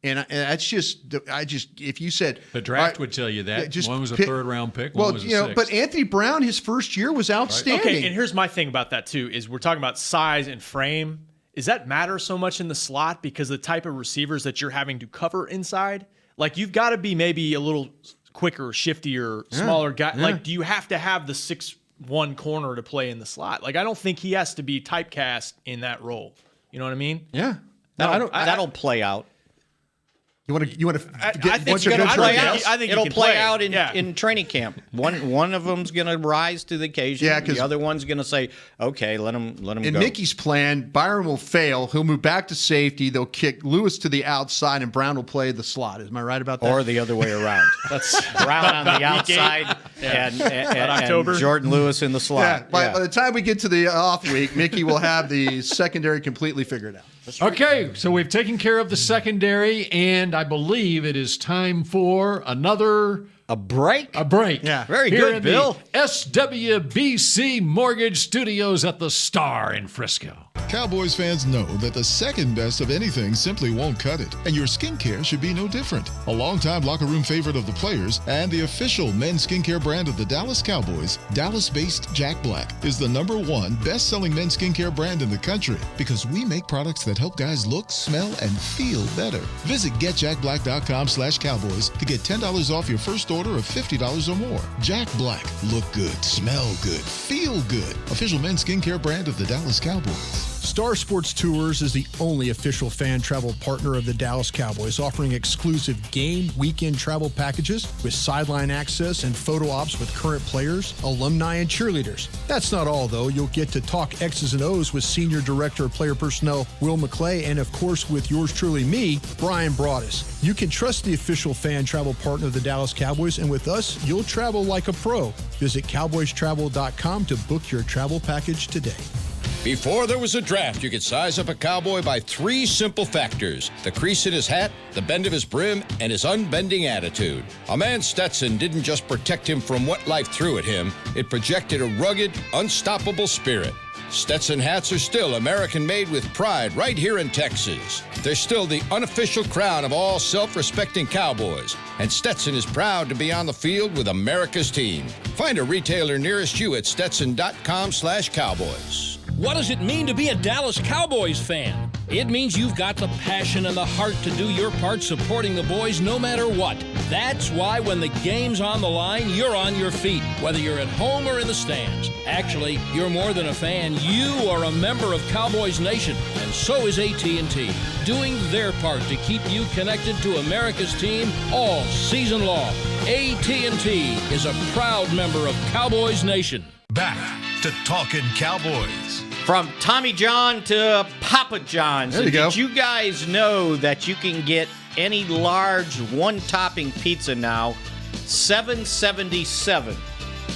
And that's if you said
The draft would tell you that. One was a third-round pick, one was a sixth.
But Anthony Brown, his first year was outstanding.
Okay, and here's my thing about that too: is we're talking about size and frame. Does that matter so much in the slot because the type of receivers that you're having to cover inside? Like you've got to be maybe a little quicker, shiftier, smaller guy.
Yeah.
Like, do you have to have the 6'1" corner to play in the slot? Like, I don't think he has to be typecast in that role. You know what I mean?
Yeah.
That'll play out.
You want to
I think
It's going to play out.
I think he
it'll
can
play
play.
out in,
Yeah.
in training camp. One of them's going to rise to the occasion.
Yeah, 'cause-
the other one's going to say, "Okay, let him
In
go."
Mickey's plan, Byron will fail. He'll move back to safety. They'll kick Lewis to the outside, and Brown will play the slot. Am I right about that?
Or the other way around. That's Brown on the outside and
October.
Jordan Lewis in the
yeah.
slot.
By the time we get to the off week, Mickey will have the secondary completely figured out.
Okay, so we've taken care of the secondary, and I believe it is time for
A break?
A break.
Yeah.
Very
Here
good,
in
Bill.
the SWBC Mortgage Studios at the Star in Frisco.
Cowboys fans know that the second best of anything simply won't cut it, and your skincare should be no different. A longtime locker room favorite of the players and the official men's skincare brand of the Dallas Cowboys, Dallas-based Jack Black is the #1 best-selling men's skincare brand in the country because we make products that help guys look, smell, and feel better. Visit getjackblack.com/Cowboys to get $10 off your first order of $50 or more. Jack Black. Look good, smell good, feel good. Official men's skincare brand of the Dallas Cowboys.
Star Sports Tours is the only official fan travel partner of the Dallas Cowboys, offering exclusive game weekend travel packages with sideline access and photo ops with current players, alumni, and cheerleaders. That's not all, though. You'll get to talk X's and O's with Senior Director of Player Personnel Will McClay, and of course with yours truly, me, Brian Broaddus. You can trust the official fan travel partner of the Dallas Cowboys, and with us, you'll travel like a pro. Visit cowboystravel.com to book your travel package today.
Before there was a draft, you could size up a cowboy by 3 simple factors: the crease in his hat, the bend of his brim, and his unbending attitude. A man's Stetson didn't just protect him from what life threw at him, it projected a rugged, unstoppable spirit. Stetson hats are still American-made with pride right here in Texas. They're still the unofficial crown of all self-respecting cowboys, and Stetson is proud to be on the field with America's team. Find a retailer nearest you at stetson.com/cowboys.
What does it mean to be a Dallas Cowboys fan? It means you've got the passion and the heart to do your part supporting the boys no matter what. That's why when the game's on the line, you're on your feet, whether you're at home or in the stands. Actually, you're more than a fan. You are a member of Cowboys Nation, and so is AT&T, doing their part to keep you connected to America's team all season long. AT&T is a proud member of Cowboys Nation.
Back to Talkin' Cowboys.
From Tommy John to Papa John's.
There you go.
Did you guys know that you can get any large one-topping pizza now, $7.77?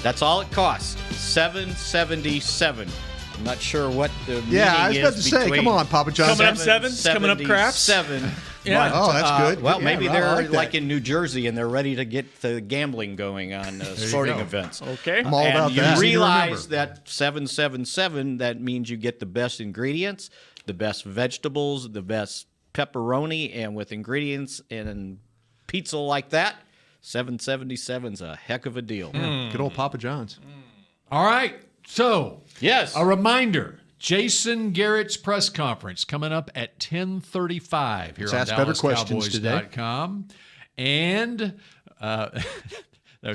That's all it costs, $7.77. I'm not sure what the meaning is.
Yeah, I was about to say, come on, Papa John's.
Coming up sevens, coming up craps.
$7.77.
Yeah.
Oh, that's good.
Well,
Yeah,
maybe
I
they're
like that.
in New Jersey and they're ready to get the gambling going on sporting events.
Okay.
I'm all about
you
that.
realize that 777, that means you get the best ingredients, the best vegetables, the best pepperoni, and with ingredients and pizza like that, 777's a heck of a deal.
Good old Papa John's.
All right. So,
yes,
a reminder. Jason Garrett's press conference coming up at 10:35 here
Let's
on
ask better questions today.
DallasCowboys.com. And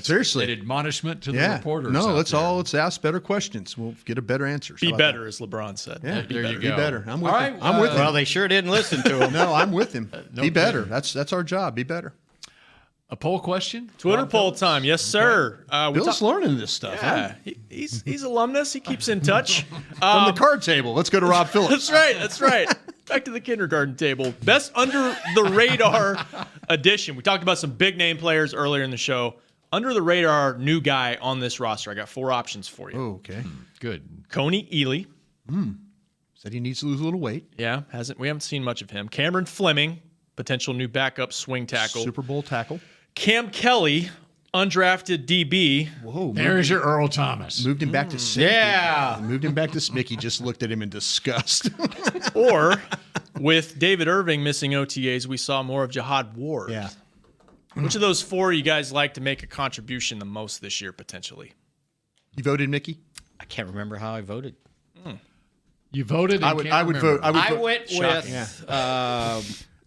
seriously,
an admonishment to the reporters.
No,
let's
ask better questions. We'll get a better answer.
Be better, as LeBron said.
Yeah,
there you go.
Be better. I'm with
All
him.
right,
I'm with him.
Well, they sure didn't listen to him.
No, I'm with him.
No
Be better.
kidding.
That's our job. Be better.
A poll question?
Twitter
Rob
poll
Phillips?
time. Yes, sir.
Bill's learning this stuff.
Yeah, he's alumnus. He keeps in touch.
From the card table. Let's go to Rob Phillips.
That's right. Back to the kindergarten table. Best under the radar addition. We talked about some big name players earlier in the show. Under the radar new guy on this roster. I got 4 options for you.
Oh, okay.
Good.
Coney Ealy.
Said he needs to lose a little weight.
Yeah, we haven't seen much of him. Cameron Fleming, potential new backup swing tackle.
Super Bowl tackle.
Cam Kelly, undrafted DB.
Whoa.
There's your Earl Thomas.
Moved him back to safety.
Yeah.
Moved him back to Smicky. Just looked at him in disgust.
Or with David Irving missing OTAs, we saw more of Jihad Ward.
Yeah.
Which of those 4 you guys like to make a contribution the most this year, potentially?
You voted Mickey?
I can't remember how I voted.
You voted?
I would vote.
I went with...
There's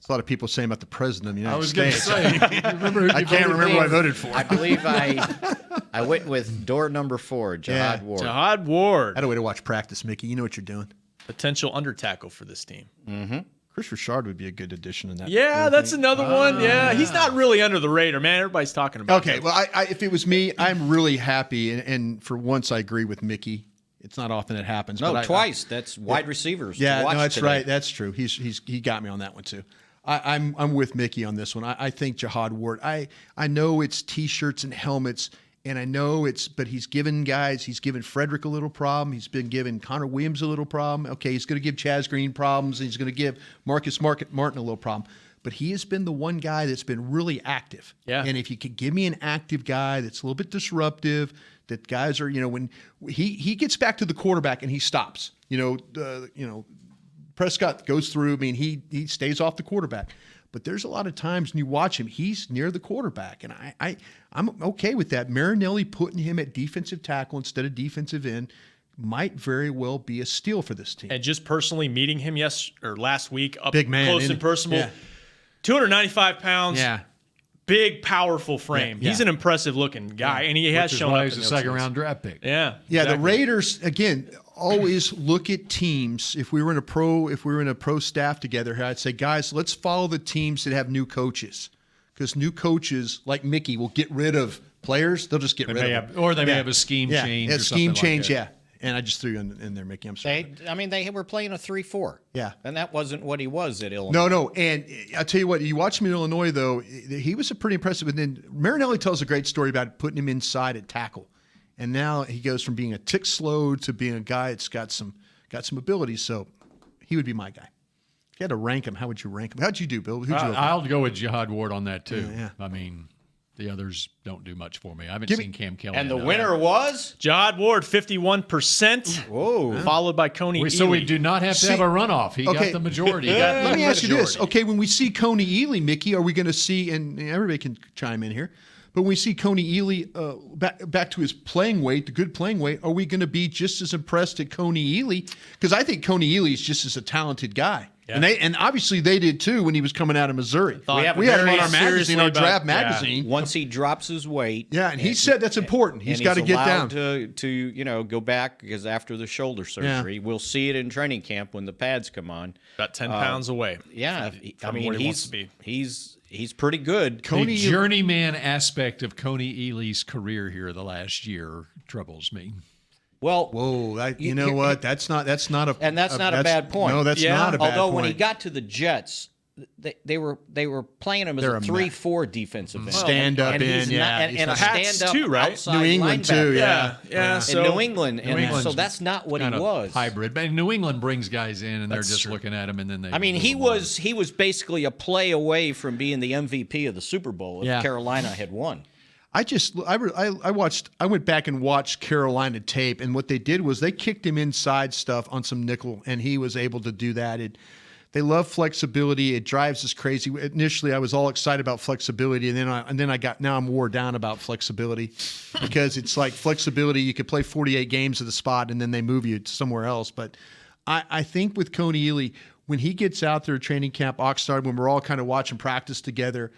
a lot of people saying about the president of the United
I was going to
States.
say.
I can't remember who I voted for.
I believe I went with door number 4, Jihad Ward.
Jihad Ward.
I had a way to watch practice, Mickey. You know what you're doing.
Potential under tackle for this team.
Mm-hmm.
Chris Richard would be a good addition in that.
Yeah, that's another one. Yeah, he's not really under the radar, man. Everybody's talking about him.
Okay, well, if it was me, I'm really happy. And for once, I agree with Mickey. It's not often it happens.
No,
but
twice. That's wide receivers.
Yeah,
to watch
no, that's
today.
right. That's true. He got me on that one too. I'm with Mickey on this one. I think Jihad Ward. I know it's T-shirts and helmets, and I know but he's given Frederick a little problem. He's been giving Connor Williams a little problem. Okay, he's going to give Chaz Green problems, and he's going to give Marcus Martin a little problem. But he has been the one guy that's been really active.
Yeah.
And if you could give me an active guy that's a little bit disruptive, that guys are, when he gets back to the quarterback and he stops, Prescott goes through. I mean, he stays off the quarterback. But there's a lot of times when you watch him, he's near the quarterback. And I'm okay with that. Marinelli putting him at defensive tackle instead of defensive end might very well be a steal for this team.
And just personally meeting him last week, up
Big man,
close and personal,
yeah.
295 pounds,
Yeah.
big, powerful frame.
Yeah.
He's an impressive looking guy, and he has
Which is
shown
why
up.
he's a second-round draft pick.
Yeah.
Yeah,
exactly.
the Raiders again always look at teams. If we were in a pro staff together here, I'd say, guys, let's follow the teams that have new coaches, because new coaches like Mickey will get rid of players. They'll just get rid of them,
or they may have a scheme change.
Yeah,
or
scheme
something
change.
like that.
Yeah, and I just threw you in there, Mickey. I'm sorry.
They were playing a 3-4.
Yeah.
And that wasn't what he was at Illinois.
No, and I'll tell you what, you watch him in Illinois, though, he was a pretty impressive. And then Marinelli tells a great story about putting him inside at tackle. And now he goes from being a tick slow to being a guy that's got some got some abilities, so he would be my guy. If you had to rank him, how would you rank him? How'd you do, Bill? Who'd you
I'll go with Jihad Ward on that, too.
Yeah.
I mean, the others don't do much for me. I haven't seen Cam Kelly.
And the winner was?
Jihad Ward, 51%.
Whoa.
Followed by Coney Ely.
So we do not have to have a runoff. He got the majority.
Let me ask you this. Okay, when we see Coney Ely, Mickey, are we going to see, and everybody can chime in here, but when we see Coney Ely back to his playing weight, the good playing weight, are we going to be just as impressed at Coney Ely? Because I think Coney Ely is just as a talented guy. Yeah. And obviously they did too when he was coming out of Missouri.
We had
him on our magazine, our draft magazine.
Once he drops his weight.
Yeah, and he said that's important. He's got to get down.
to go back because after the shoulder surgery, we'll see it in training camp when the pads come on.
About 10 pounds away.
Yeah, I mean
wants to be.
He's pretty good.
The journeyman aspect of Coney Ely's career here the last year troubles me.
Well,
you know what? That's not a
bad point.
No, that's not a bad point.
Although when he got to the Jets, they were playing him as a 3-4 defensive end.
Stand up
and
in,
and a stand up
too, right?
outside
New England too,
yeah.
So New England, so that's not what he was.
Hybrid, but New England brings guys in, and they're just looking at him, and then they.
I mean, he was basically a play away from being the MVP of the Super Bowl if Carolina had won.
I went back and watched Carolina tape, and what they did was they kicked him inside stuff on some nickel, and he was able to do that. They love flexibility. It drives us crazy. Initially, I was all excited about flexibility, and then now I'm wore down about flexibility because it's like flexibility. You could play 48 games at the spot, and then they move you somewhere else. But I think with Coney Ely, when he gets out there at training camp, Oxnard, when we're all kind of watching practice together,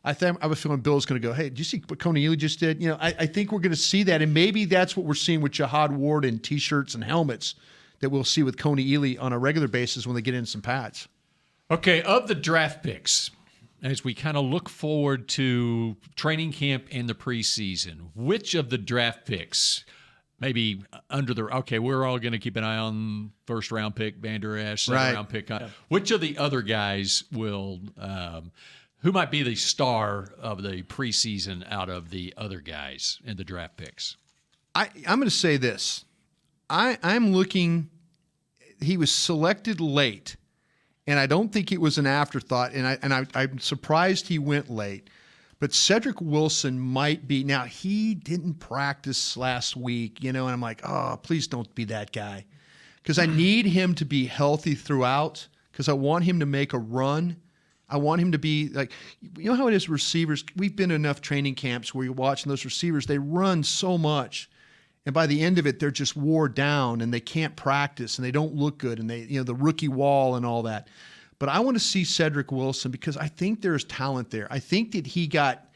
I have a feeling Bill's going to go, hey, did you see what Coney Ely just did? I think we're going to see that, and maybe that's what we're seeing with Jihad Ward and T-shirts and helmets that we'll see with Coney Ely on a regular basis when they get in some pads.
Okay, of the draft picks, as we kind of look forward to training camp and the preseason, which of the draft picks, maybe we're all going to keep an eye on first-round pick, Vander Esch, second-round pick. Which of the other guys will who might be the star of the preseason out of the other guys in the draft picks?
I'm going to say this. I'm looking – he was selected late, and I don't think it was an afterthought, and I'm surprised he went late. But Cedric Wilson might be – now, he didn't practice last week, and I'm like, oh, please don't be that guy. Because I need him to be healthy throughout because I want him to make a run. I want him to be like, you know how it is receivers. We've been to enough training camps where you're watching those receivers. They run so much. And by the end of it, they're just wore down and they can't practice and they don't look good. And they, the rookie wall and all that. But I want to see Cedric Wilson because I think there's talent there. I think he got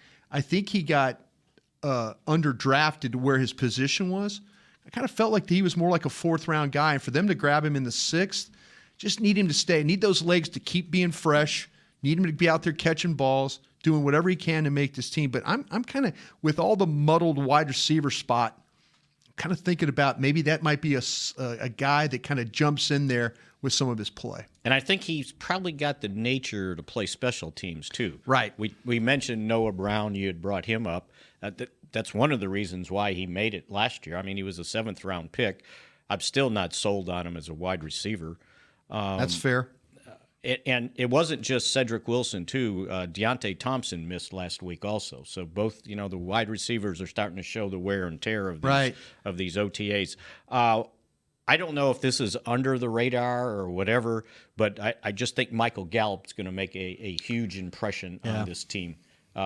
underdrafted to where his position was. I kind of felt like he was more like a fourth-round guy. And for them to grab him in the sixth, just need him to stay. Need those legs to keep being fresh. Need him to be out there catching balls, doing whatever he can to make this team. But I'm kind of, with all the muddled wide receiver spot, kind of thinking about maybe that might be a guy that kind of jumps in there with some of his play.
And I think he's probably got the nature to play special teams too.
Right.
We mentioned Noah Brown. You had brought him up. That's one of the reasons why he made it last year. I mean, he was a 7th-round pick. I'm still not sold on him as a wide receiver.
That's fair.
And it wasn't just Cedric Wilson, too. Deontay Thompson missed last week also. So both, the wide receivers are starting to show the wear and tear of these OTAs. I don't know if this is under the radar or whatever, but I just think Michael Gallup's going to make a huge impression on this team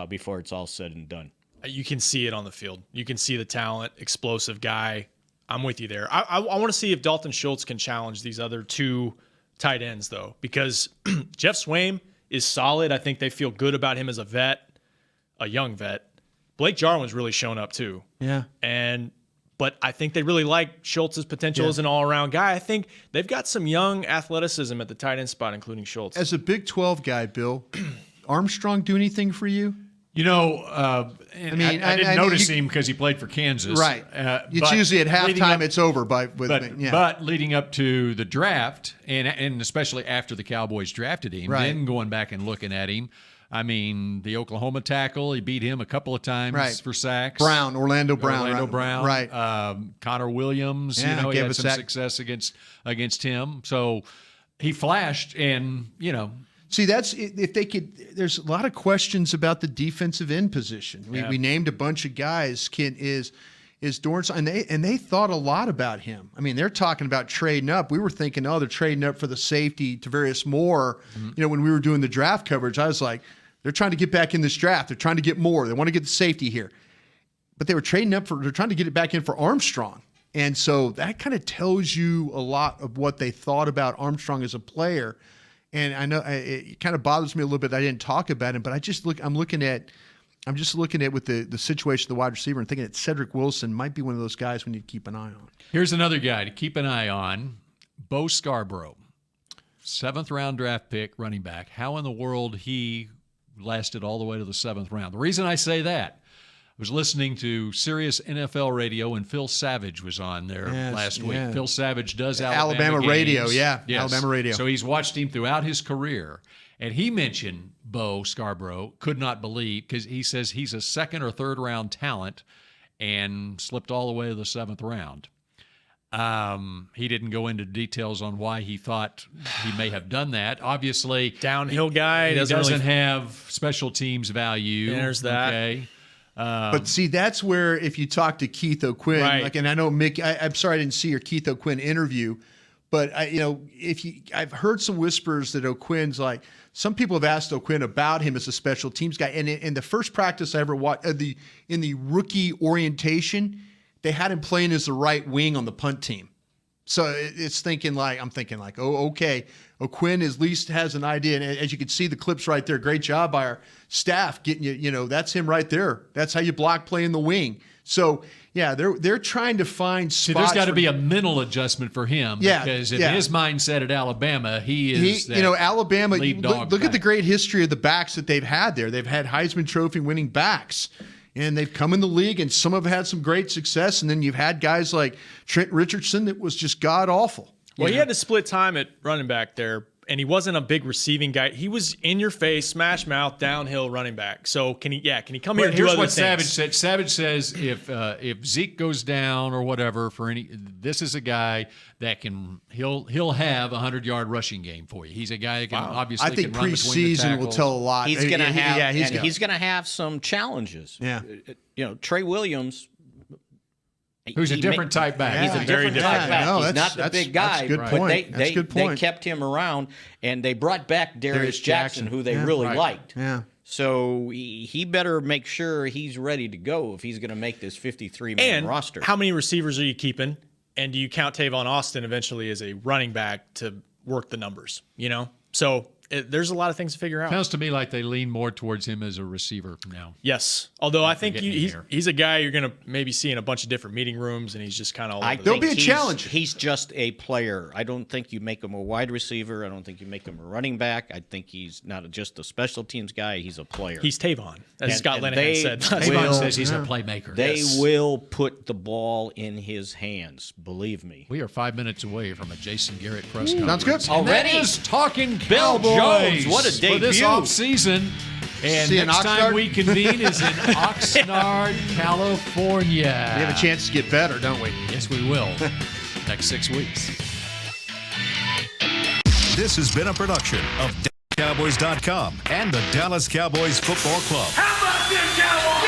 before it's all said and done.
You can see it on the field. You can see the talent, explosive guy. I'm with you there. I want to see if Dalton Schultz can challenge these other two tight ends, though, because Jeff Swaim is solid. I think they feel good about him as a vet, a young vet. Blake Jarwin's really shown up, too.
Yeah.
But I think they really like Schultz's potential as an all-around guy. I think they've got some young athleticism at the tight end spot, including Schultz.
As a Big 12 guy, Bill, Armstrong do anything for you?
I didn't notice him because he played for Kansas.
Right. It's usually at halftime it's over. But
leading up to the draft, and especially after the Cowboys drafted him, then going back and looking at him, I mean, the Oklahoma tackle, he beat him a couple of times for sacks.
Orlando Brown.
Right. Connor Williams, he had some success against him. So he flashed, and,
See, that's if they could. There's a lot of questions about the defensive end position. We named a bunch of guys. Is Dorrance, and they thought a lot about him. I mean, they're talking about trading up. We were thinking, they're trading up for the safety Tavarius Moore. Mm-hmm. When we were doing the draft coverage, I was like, they're trying to get back in this draft. They're trying to get more. They want to get the safety here, but they were trading up they're trying to get it back in for Armstrong. And so that kind of tells you a lot of what they thought about Armstrong as a player. And I know it kind of bothers me a little bit that I didn't talk about him, but I'm just looking at with the situation of the wide receiver and thinking that Cedric Wilson might be one of those guys we need to keep an eye on.
Here's another guy to keep an eye on, Bo Scarborough, 7th-round draft pick, running back. How in the world he lasted all the way to the 7th round? The reason I say that, I was listening to Sirius NFL Radio, and Phil Savage was on there last week. Phil Savage does Alabama games.
Radio,
Yes.
Alabama radio.
So he's watched him throughout his career, and he mentioned Bo Scarborough, could not believe, because he says he's a 2nd or 3rd round talent and slipped all the way to the 7th round. He didn't go into details on why he thought he may have done that. Obviously,
downhill guy
he doesn't have special teams value.
There's that.
Okay.
But see, that's where if you talk to Keith O'Quinn, and I know Mick, I'm sorry I didn't see your Keith O'Quinn interview, but I've heard some whispers that O'Quinn's like, some people have asked O'Quinn about him as a special teams guy, and in the first practice I ever watched, in the rookie orientation, they had him playing as the right wing on the punt team. So I'm thinking like, oh, okay, O'Quinn at least has an idea. And as you can see the clips right there, great job by our staff getting that's him right there. That's how you block play in the wing. So yeah, they're trying to find spots.
See, there's got to be a mental adjustment for him. Because in his mindset at Alabama, he is
Alabama.
Lead dog
look at the great history of the backs that they've had there. They've had Heisman Trophy winning backs. And they've come in the league, and some have had some great success. And then you've had guys like Trent Richardson that was just god-awful.
Well, he had to split time at running back there, and he wasn't a big receiving guy. He was in your face, smash mouth, downhill running back. So can he come here and do other things?
Here's what Savage said. Savage says if Zeke goes down or whatever this is a guy that he'll have a 100-yard rushing game for you. He's a guy that can obviously
I think
can run between the
preseason will tell a lot.
He's going to have he's going to have some challenges.
Yeah.
Trey Williams,
who's a different type back.
He's a different type back.
No,
he's not the big guy.
That's a good point.
They kept him around, and they brought back Darius Jackson, who they really liked.
Yeah.
So he better make sure he's ready to go if he's going to make this 53-man roster.
How many receivers are you keeping? And do you count Tavon Austin eventually as a running back to work the numbers? So there's a lot of things to figure out.
Sounds to me like they lean more towards him as a receiver now.
Yes. Although I think he's a guy you're going to maybe see in a bunch of different meeting rooms, and he's just kind of all over.
There'll be a challenge.
He's just a player. I don't think you make him a wide receiver. I don't think you make him a running back. I think he's not just a special teams guy. He's a player.
He's Tavon, as Scott Linehan said.
Tavon says he's a playmaker.
They will put the ball in his hands. Believe me.
We are 5 minutes away from a Jason Garrett press conference.
Sounds good.
Already?
That is Talkin'
Bill
Cowboys.
Jones. What a debut.
For this offseason. And next time we convene is in Oxnard, California.
We have a chance to get better, don't we?
Yes, we will. Next 6 weeks.
This has been a production of DallasCowboys.com and the Dallas Cowboys Football Club.
How about this, Cowboys?